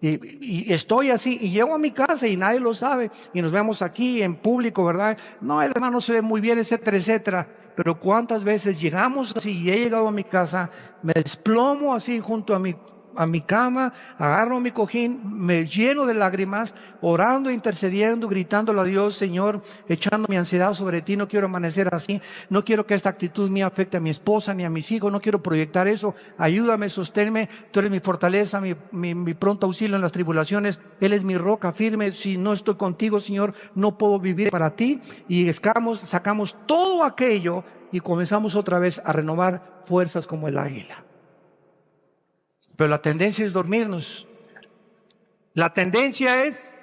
Y estoy así, y llego a mi casa y nadie lo sabe, y nos vemos aquí en público, ¿verdad? No, el hermano se ve muy bien, etcétera, etcétera. Pero cuántas veces llegamos así, y he llegado a mi casa, me desplomo así junto a mi cama, agarro mi cojín, me lleno de lágrimas, orando, intercediendo, gritándole a Dios: Señor, echando mi ansiedad sobre ti, no quiero amanecer así, no quiero que esta actitud mía afecte a mi esposa ni a mis hijos, no quiero proyectar eso, ayúdame, sosténme, tú eres mi fortaleza, mi pronto auxilio en las tribulaciones, Él es mi roca firme, si no estoy contigo, Señor, no puedo vivir para ti. Y sacamos todo aquello y comenzamos otra vez a renovar fuerzas como el águila. Pero la tendencia es dormirnos. La tendencia es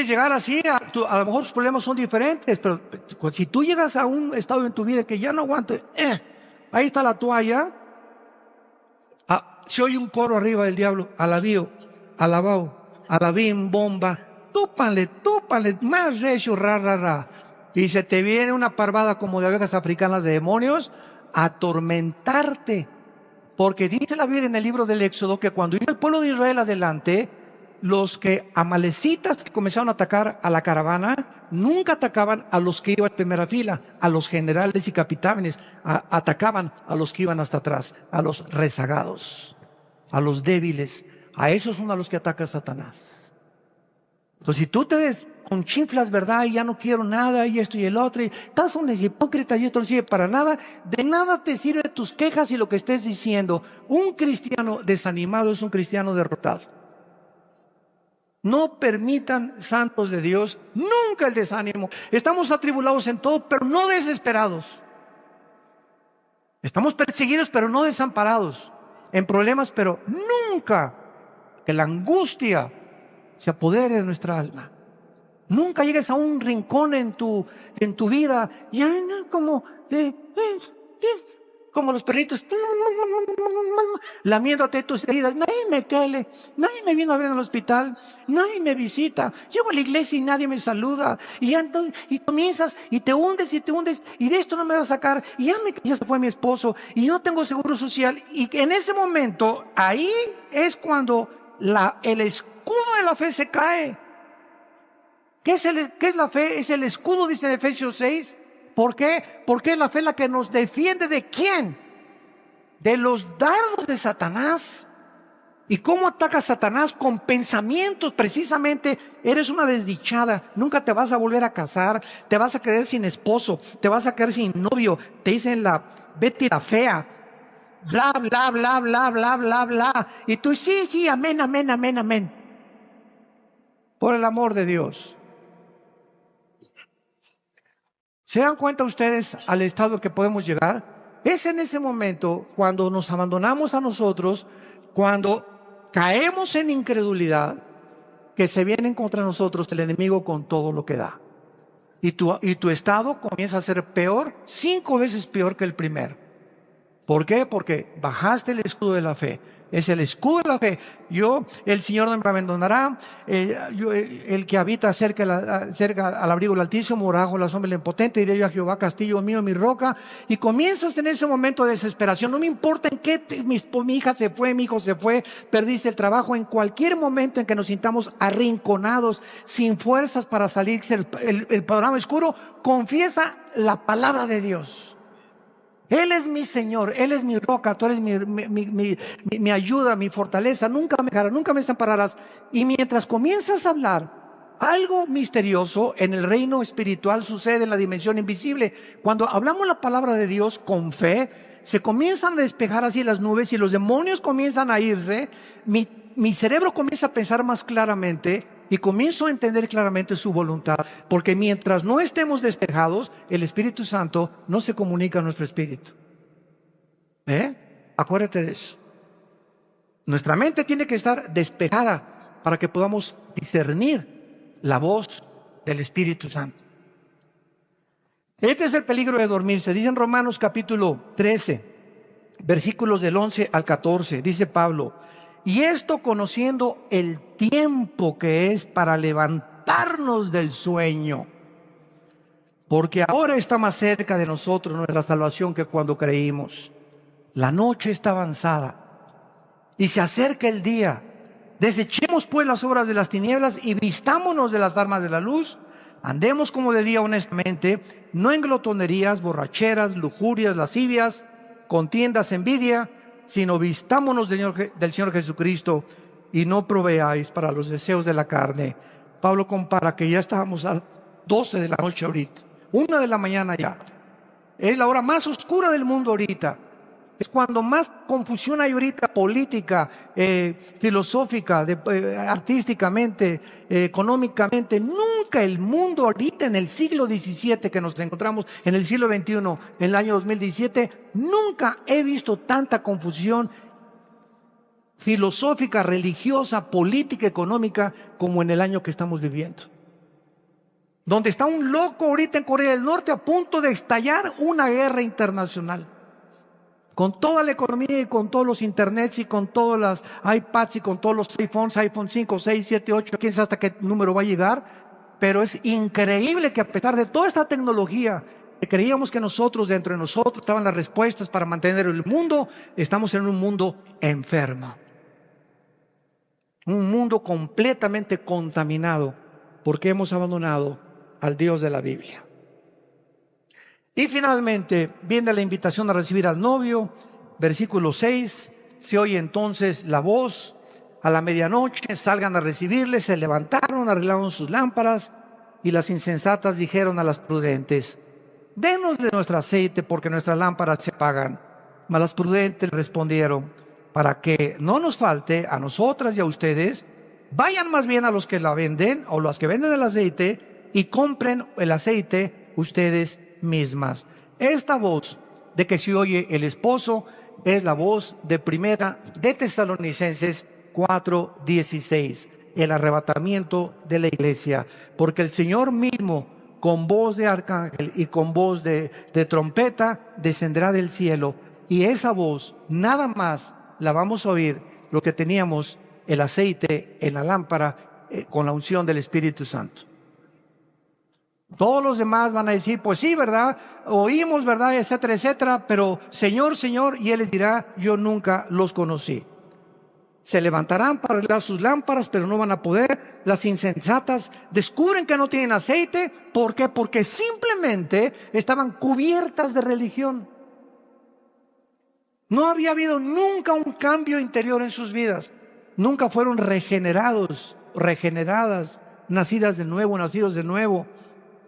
llegar así. A lo mejor los problemas son diferentes, pero si tú llegas a un estado en tu vida que ya no aguanto, ahí está la toalla. se oye un coro arriba del diablo, alabío, alabao, alabim, bomba, túpanle, más recio, ra, ra, ra. Y se te viene una parvada como de abejas africanas de demonios a atormentarte. Porque dice la Biblia en el libro del Éxodo que cuando iba el pueblo de Israel adelante, los que amalecitas que comenzaron a atacar a la caravana, nunca atacaban a los que iban en primera fila, a los generales y capitanes, atacaban a los que iban hasta atrás, a los rezagados, a los débiles. A esos son a los que ataca Satanás. Entonces, si tú te desconchinflas, ¿verdad? Y ya no quiero nada, y esto y el otro, y estás un hipócrita y esto no sirve para nada, de nada te sirve tus quejas y lo que estés diciendo. Un cristiano desanimado es un cristiano derrotado. No permitan, santos de Dios, nunca el desánimo. Estamos atribulados en todo, pero no desesperados. Estamos perseguidos, pero no desamparados. En problemas, pero nunca que la angustia se apodere de nuestra alma. Nunca llegues a un rincón en tu vida, ya como como los perritos, lamiéndote tus heridas. Nadie me quiere, nadie me viene a ver en el hospital, nadie me visita. Llego a la iglesia y nadie me saluda. Y comienzas y te hundes, y de esto no me va a sacar. Y ya se fue mi esposo, y no tengo seguro social. Y en ese momento, ahí es cuando el escudo de la fe se cae. ¿Qué es la fe? Es el escudo, dice en Efesios 6. ¿Por qué? Porque es la fe la que nos defiende ¿de quién? De los dardos de Satanás. ¿Y cómo ataca Satanás? Con pensamientos. Precisamente, eres una desdichada, nunca te vas a volver a casar, te vas a quedar sin esposo, te vas a quedar sin novio, te dicen la Betty la fea, bla, bla, bla, bla, bla, bla, bla. Y tú, sí, amén, amén, amén, amén. Por el amor de Dios. ¿Se dan cuenta ustedes al estado que podemos llegar? Es en ese momento cuando nos abandonamos a nosotros, cuando caemos en incredulidad, que se viene contra nosotros el enemigo con todo lo que da. Y tu estado comienza a ser peor, 5 veces peor que el primero. ¿Por qué? Porque bajaste el escudo de la fe. Es el escudo de la fe. El Señor no me abandonará. El que habita cerca al abrigo del Altísimo, morará bajo la sombra del Impotente. Diré yo a Jehová, castillo mío, mi roca. Y comienzas en ese momento de desesperación. No me importa en qué mi hija se fue, mi hijo se fue, perdiste el trabajo. En cualquier momento en que nos sintamos arrinconados, sin fuerzas para salir el panorama oscuro, confiesa la palabra de Dios. Él es mi Señor, Él es mi roca, tú eres mi ayuda, mi fortaleza, nunca me dejarás, nunca me desampararás. Y mientras comienzas a hablar, algo misterioso en el reino espiritual sucede en la dimensión invisible. Cuando hablamos la palabra de Dios con fe, se comienzan a despejar así las nubes y los demonios comienzan a irse. Mi cerebro comienza a pensar más claramente y comienzo a entender claramente su voluntad, porque mientras no estemos despejados, el Espíritu Santo no se comunica a nuestro espíritu. Acuérdate de eso. Nuestra mente tiene que estar despejada para que podamos discernir la voz del Espíritu Santo. Este es el peligro de dormirse. Dice en Romanos capítulo 13, versículos del 11 al 14, dice Pablo: y esto conociendo el tiempo que es para levantarnos del sueño, porque ahora está más cerca de nosotros nuestra salvación que cuando creímos. La noche está avanzada y se acerca el día. Desechemos pues las obras de las tinieblas y vistámonos de las armas de la luz. Andemos como de día honestamente, no en glotonerías, borracheras, lujurias, lascivias, contiendas, envidia, sino vistámonos del Señor Jesucristo y no proveáis para los deseos de la carne. Pablo compara que ya estábamos a 12 de la noche ahorita, 1 de la mañana ya. Es la hora más oscura del mundo ahorita. Es cuando más confusión hay ahorita, política, filosófica, artísticamente, económicamente. Nunca el mundo ahorita en el siglo XVII, que nos encontramos en el siglo XXI, en el año 2017, nunca he visto tanta confusión filosófica, religiosa, política, económica, como en el año que estamos viviendo. Donde está un loco ahorita en Corea del Norte a punto de estallar una guerra internacional. Con toda la economía y con todos los internets y con todas las iPads y con todos los iPhones, iPhone 5, 6, 7, 8, quién sabe hasta qué número va a llegar. Pero es increíble que a pesar de toda esta tecnología, que creíamos que dentro de nosotros estaban las respuestas para mantener el mundo, estamos en un mundo enfermo. Un mundo completamente contaminado porque hemos abandonado al Dios de la Biblia. Y finalmente viene la invitación a recibir al novio, versículo 6, se oye entonces la voz, a la medianoche salgan a recibirle, se levantaron, arreglaron sus lámparas, y las insensatas dijeron a las prudentes: denos de nuestro aceite, porque nuestras lámparas se apagan. Mas las prudentes respondieron: para que no nos falte a nosotras y a ustedes, vayan más bien a los que la venden, o los que venden el aceite, y compren el aceite ustedes mismas. Esta voz de que se oye el esposo es la voz de Primera de Tesalonicenses 4:16, el arrebatamiento de la iglesia, porque el Señor mismo, con voz de arcángel y con voz de trompeta, descenderá del cielo, y esa voz nada más la vamos a oír lo que teníamos el aceite en la lámpara con la unción del Espíritu Santo. Todos los demás van a decir: pues sí, ¿verdad? Oímos, ¿verdad? Etcétera, etcétera. Pero Señor, Señor, y Él les dirá: yo nunca los conocí. Se levantarán para arreglar sus lámparas, pero no van a poder. Las insensatas descubren que no tienen aceite. ¿Por qué? Porque simplemente estaban cubiertas de religión. No había habido nunca un cambio interior en sus vidas. Nunca fueron regenerados, regeneradas, nacidas de nuevo, nacidos de nuevo.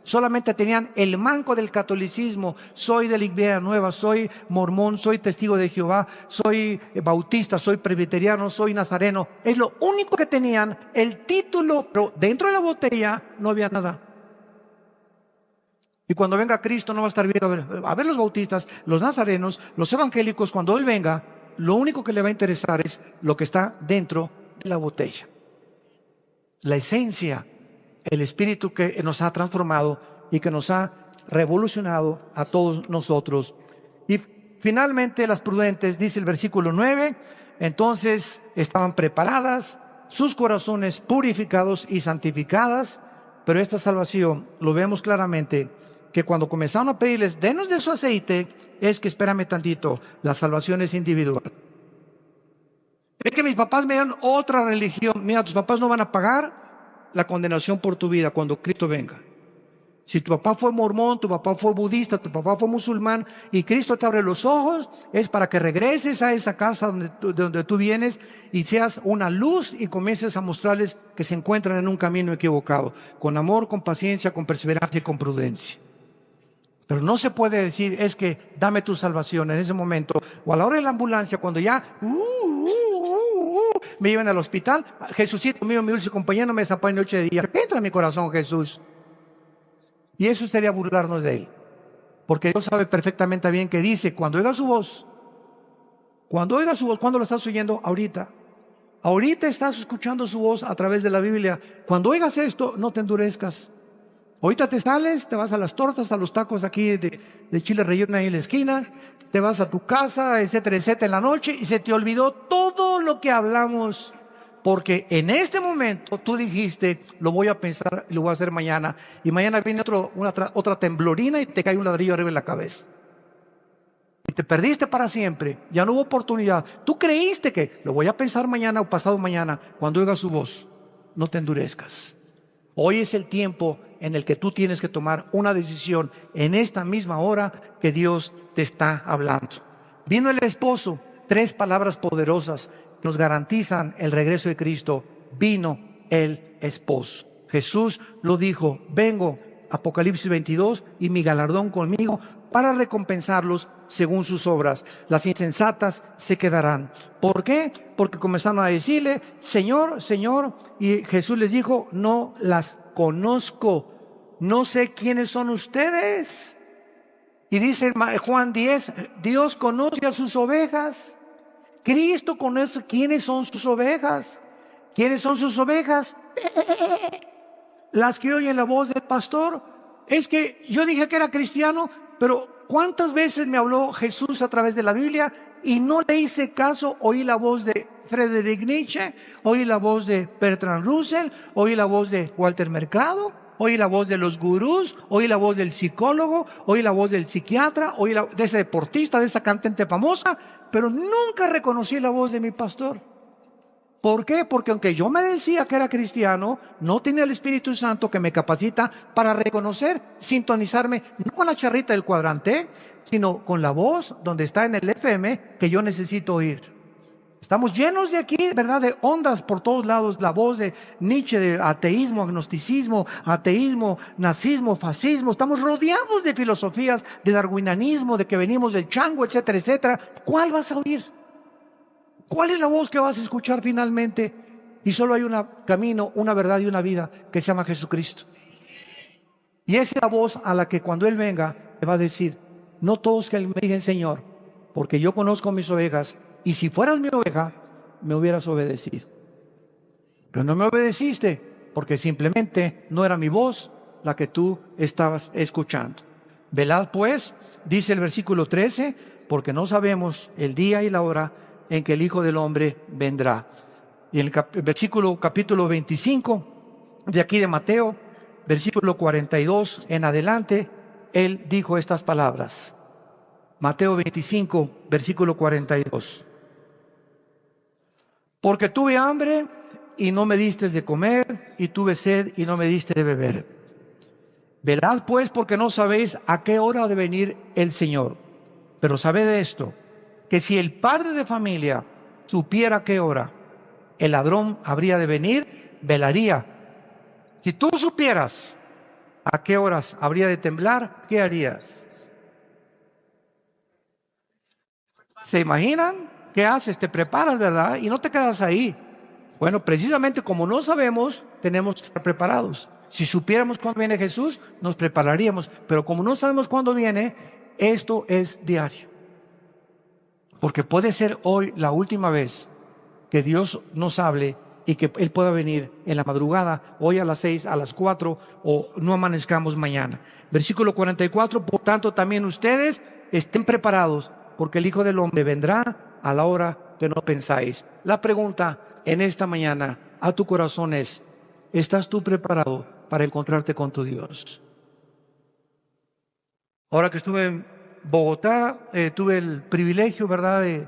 Solamente tenían el manco del catolicismo: soy de la Iglesia Nueva, soy mormón, soy testigo de Jehová, soy bautista, soy presbiteriano, soy nazareno. Es lo único que tenían, el título, pero dentro de la botella no había nada. Y cuando venga Cristo no va a estar viendo a ver los bautistas, los nazarenos, los evangélicos. Cuando Él venga, lo único que le va a interesar es lo que está dentro de la botella. La esencia, el espíritu que nos ha transformado y que nos ha revolucionado a todos nosotros. Y finalmente las prudentes, dice el versículo 9, entonces estaban preparadas, sus corazones purificados y santificadas. Pero esta salvación, lo vemos claramente, que cuando comenzaron a pedirles: denos de su aceite, es que espérame tantito, la salvación es individual. Es que mis papás me dan otra religión. Mira, tus papás no van a pagar la condenación por tu vida cuando Cristo venga. Si tu papá fue mormón, tu papá fue budista, tu papá fue musulmán, y Cristo te abre los ojos, es para que regreses a esa casa de donde tú vienes y seas una luz y comiences a mostrarles que se encuentran en un camino equivocado, con amor, con paciencia, con perseverancia y con prudencia. Pero no se puede decir: es que dame tu salvación en ese momento, o a la hora de la ambulancia, cuando ya me llevan al hospital. Jesucito mío, mi dulce compañero, me desampara en noche de día. Entra en mi corazón, Jesús. Y eso sería burlarnos de Él, porque Dios sabe perfectamente bien que dice: cuando oiga su voz, ¿cuándo lo estás oyendo? Ahorita estás escuchando su voz a través de la Biblia. Cuando oigas esto, no te endurezcas. Ahorita te sales, te vas a las tortas, a los tacos aquí de chile relleno ahí en la esquina, te vas a tu casa, etcétera, etcétera, en la noche, y se te olvidó todo lo que hablamos, porque en este momento tú dijiste: lo voy a pensar y lo voy a hacer mañana, y mañana viene otra temblorina y te cae un ladrillo arriba en la cabeza. Y te perdiste para siempre, ya no hubo oportunidad. Tú creíste que lo voy a pensar mañana o pasado mañana. Cuando oigas su voz, no te endurezcas. Hoy es el tiempo en el que tú tienes que tomar una decisión, en esta misma hora que Dios te está hablando. Vino el esposo, 3 palabras poderosas que nos garantizan el regreso de Cristo. Vino el esposo. Jesús lo dijo: vengo, Apocalipsis 22, y mi galardón conmigo para recompensarlos según sus obras. Las insensatas se quedarán. ¿Por qué? Porque comenzaron a decirle: Señor, Señor, y Jesús les dijo: no las conozco, no sé quiénes son ustedes. Y dice Juan 10, Dios conoce a sus ovejas. Cristo conoce quiénes son sus ovejas. ¿Quiénes son sus ovejas? Las que oyen la voz del pastor. Es que yo dije que era cristiano, pero ¿cuántas veces me habló Jesús a través de la Biblia y no le hice caso? Oí la voz de Friedrich Nietzsche, oí la voz de Bertrand Russell, oí la voz de Walter Mercado, oí la voz de los gurús, oí la voz del psicólogo, oí la voz del psiquiatra, oí la de ese deportista, de esa cantante famosa, pero nunca reconocí la voz de mi pastor. ¿Por qué? Porque aunque yo me decía que era cristiano, no tenía el Espíritu Santo que me capacita para reconocer, sintonizarme, no con la charrita del cuadrante, sino con la voz donde está en el FM que yo necesito oír. Estamos llenos de aquí, ¿verdad?, de ondas por todos lados. La voz de Nietzsche, de ateísmo, agnosticismo, ateísmo, nazismo, fascismo. Estamos rodeados de filosofías, de darwinianismo, de que venimos del chango, etcétera, etcétera. ¿Cuál vas a oír? ¿Cuál es la voz que vas a escuchar finalmente? Y solo hay un camino, una verdad y una vida que se llama Jesucristo. Y esa es la voz a la que cuando Él venga te va a decir: no todos que me digan Señor, porque yo conozco mis ovejas, y si fueras mi oveja, me hubieras obedecido. Pero no me obedeciste, porque simplemente no era mi voz la que tú estabas escuchando. Velad pues, dice el versículo 13, porque no sabemos el día y la hora en que el Hijo del Hombre vendrá. Y en el versículo capítulo 25 de aquí de Mateo, versículo 42 en adelante, Él dijo estas palabras. Mateo 25, versículo 42. Porque tuve hambre y no me diste de comer, y tuve sed y no me diste de beber. Velad pues, porque no sabéis a qué hora ha de venir el Señor. Pero sabed esto, que si el padre de familia supiera a qué hora el ladrón habría de venir, velaría. Si tú supieras a qué horas habría de temblar, ¿qué harías? ¿Se imaginan? ¿Qué haces? Te preparas, ¿verdad? Y no te quedas ahí. Bueno, precisamente como no sabemos, tenemos que estar preparados. Si supiéramos cuándo viene Jesús, nos prepararíamos. Pero como no sabemos cuándo viene, esto es diario. Porque puede ser hoy la última vez que Dios nos hable y que Él pueda venir en la madrugada, hoy a las 6, a las 4, o no amanezcamos mañana. Versículo 44, por tanto también ustedes estén preparados, porque el Hijo del Hombre vendrá a la hora que no pensáis. La pregunta en esta mañana a tu corazón es: ¿estás tú preparado para encontrarte con tu Dios? Ahora que estuve en Bogotá, tuve el privilegio, ¿verdad?, de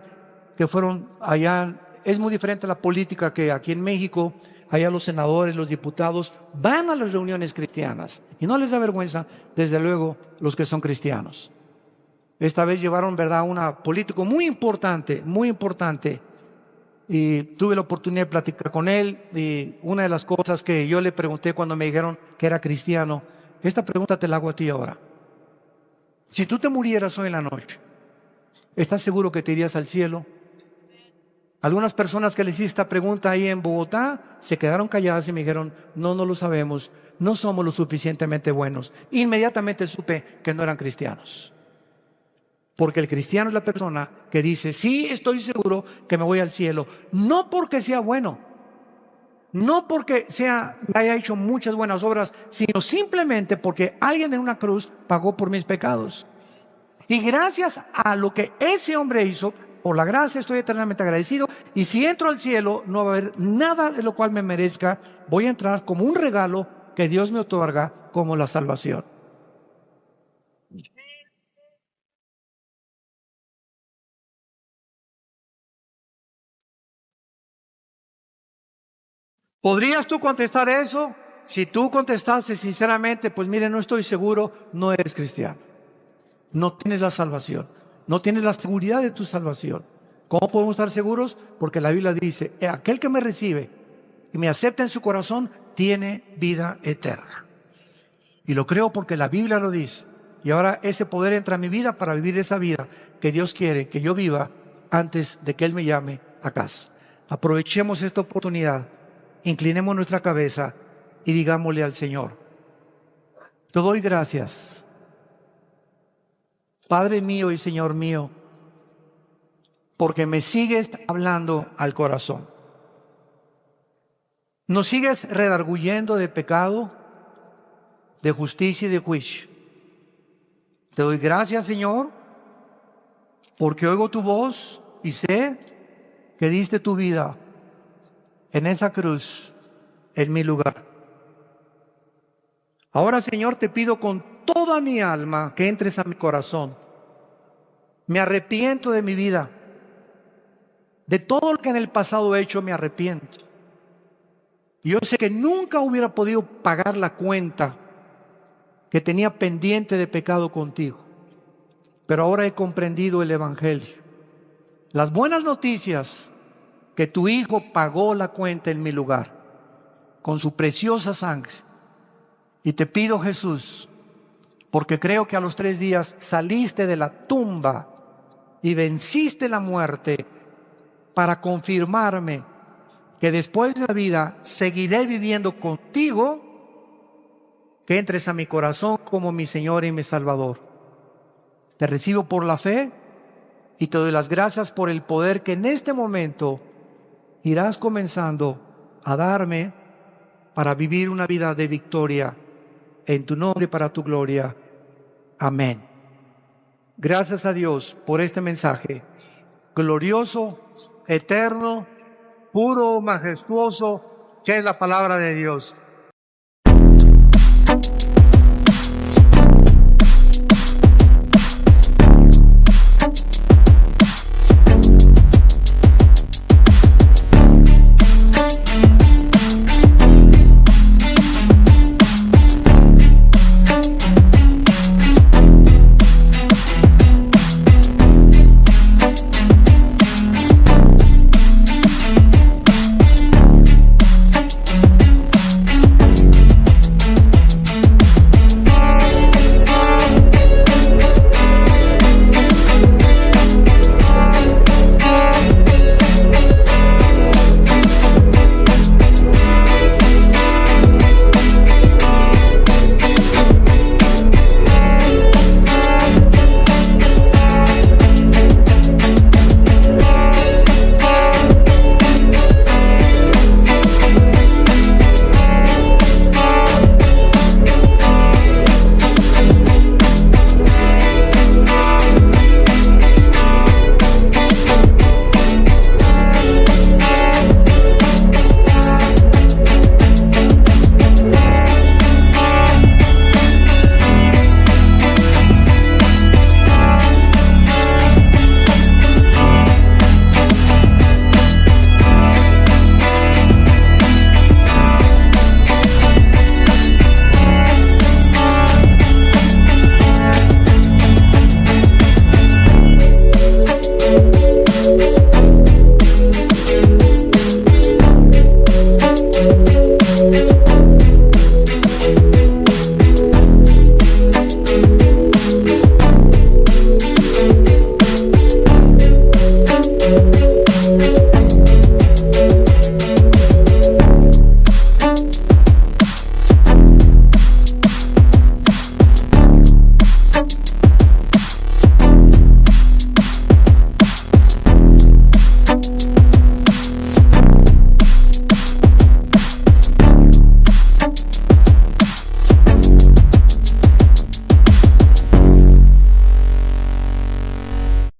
que fueron allá. Es muy diferente la política que aquí en México. Allá los senadores, los diputados van a las reuniones cristianas y no les da vergüenza, desde luego, los que son cristianos. Esta vez llevaron, ¿verdad?, a un político muy importante, y tuve la oportunidad de platicar con él. Y una de las cosas que yo le pregunté cuando me dijeron que era cristiano, esta pregunta te la hago a ti ahora. Si tú te murieras hoy en la noche, ¿estás seguro que te irías al cielo? Algunas personas que les hice esta pregunta ahí en Bogotá se quedaron calladas y me dijeron: no lo sabemos, no somos lo suficientemente buenos. Inmediatamente supe que no eran cristianos. Porque el cristiano es la persona que dice: sí, estoy seguro que me voy al cielo, no porque sea bueno, no porque haya hecho muchas buenas obras, sino simplemente porque alguien en una cruz pagó por mis pecados. Y gracias a lo que ese hombre hizo, por la gracia estoy eternamente agradecido. Y si entro al cielo, no va a haber nada de lo cual me merezca. Voy a entrar como un regalo que Dios me otorga, como la salvación. ¿Podrías tú contestar eso? Si tú contestaste sinceramente, pues mire, no estoy seguro, no eres cristiano. No tienes la salvación, no tienes la seguridad de tu salvación. ¿Cómo podemos estar seguros? Porque la Biblia dice: aquel que me recibe y me acepta en su corazón tiene vida eterna. Y lo creo porque la Biblia lo dice. Y ahora ese poder entra a mi vida para vivir esa vida que Dios quiere que yo viva antes de que Él me llame a casa. Aprovechemos esta oportunidad, inclinemos nuestra cabeza y digámosle al Señor: te doy gracias, Padre mío y Señor mío, porque me sigues hablando al corazón. Nos sigues redarguyendo de pecado, de justicia y de juicio. Te doy gracias, Señor, porque oigo tu voz y sé que diste tu vida en esa cruz, en mi lugar. Ahora, Señor, te pido con toda mi alma que entres a mi corazón. Me arrepiento de mi vida. De todo lo que en el pasado he hecho, me arrepiento. Y yo sé que nunca hubiera podido pagar la cuenta que tenía pendiente de pecado contigo. Pero ahora he comprendido el Evangelio. Las buenas noticias, que tu Hijo pagó la cuenta en mi lugar, con su preciosa sangre. Y te pido, Jesús, porque creo que a los 3 días saliste de la tumba y venciste la muerte para confirmarme que después de la vida seguiré viviendo contigo, que entres a mi corazón como mi Señor y mi Salvador. Te recibo por la fe y te doy las gracias por el poder que en este momento irás comenzando a darme para vivir una vida de victoria en tu nombre y para tu gloria. Amén. Gracias a Dios por este mensaje glorioso, eterno, puro, majestuoso, que es la palabra de Dios.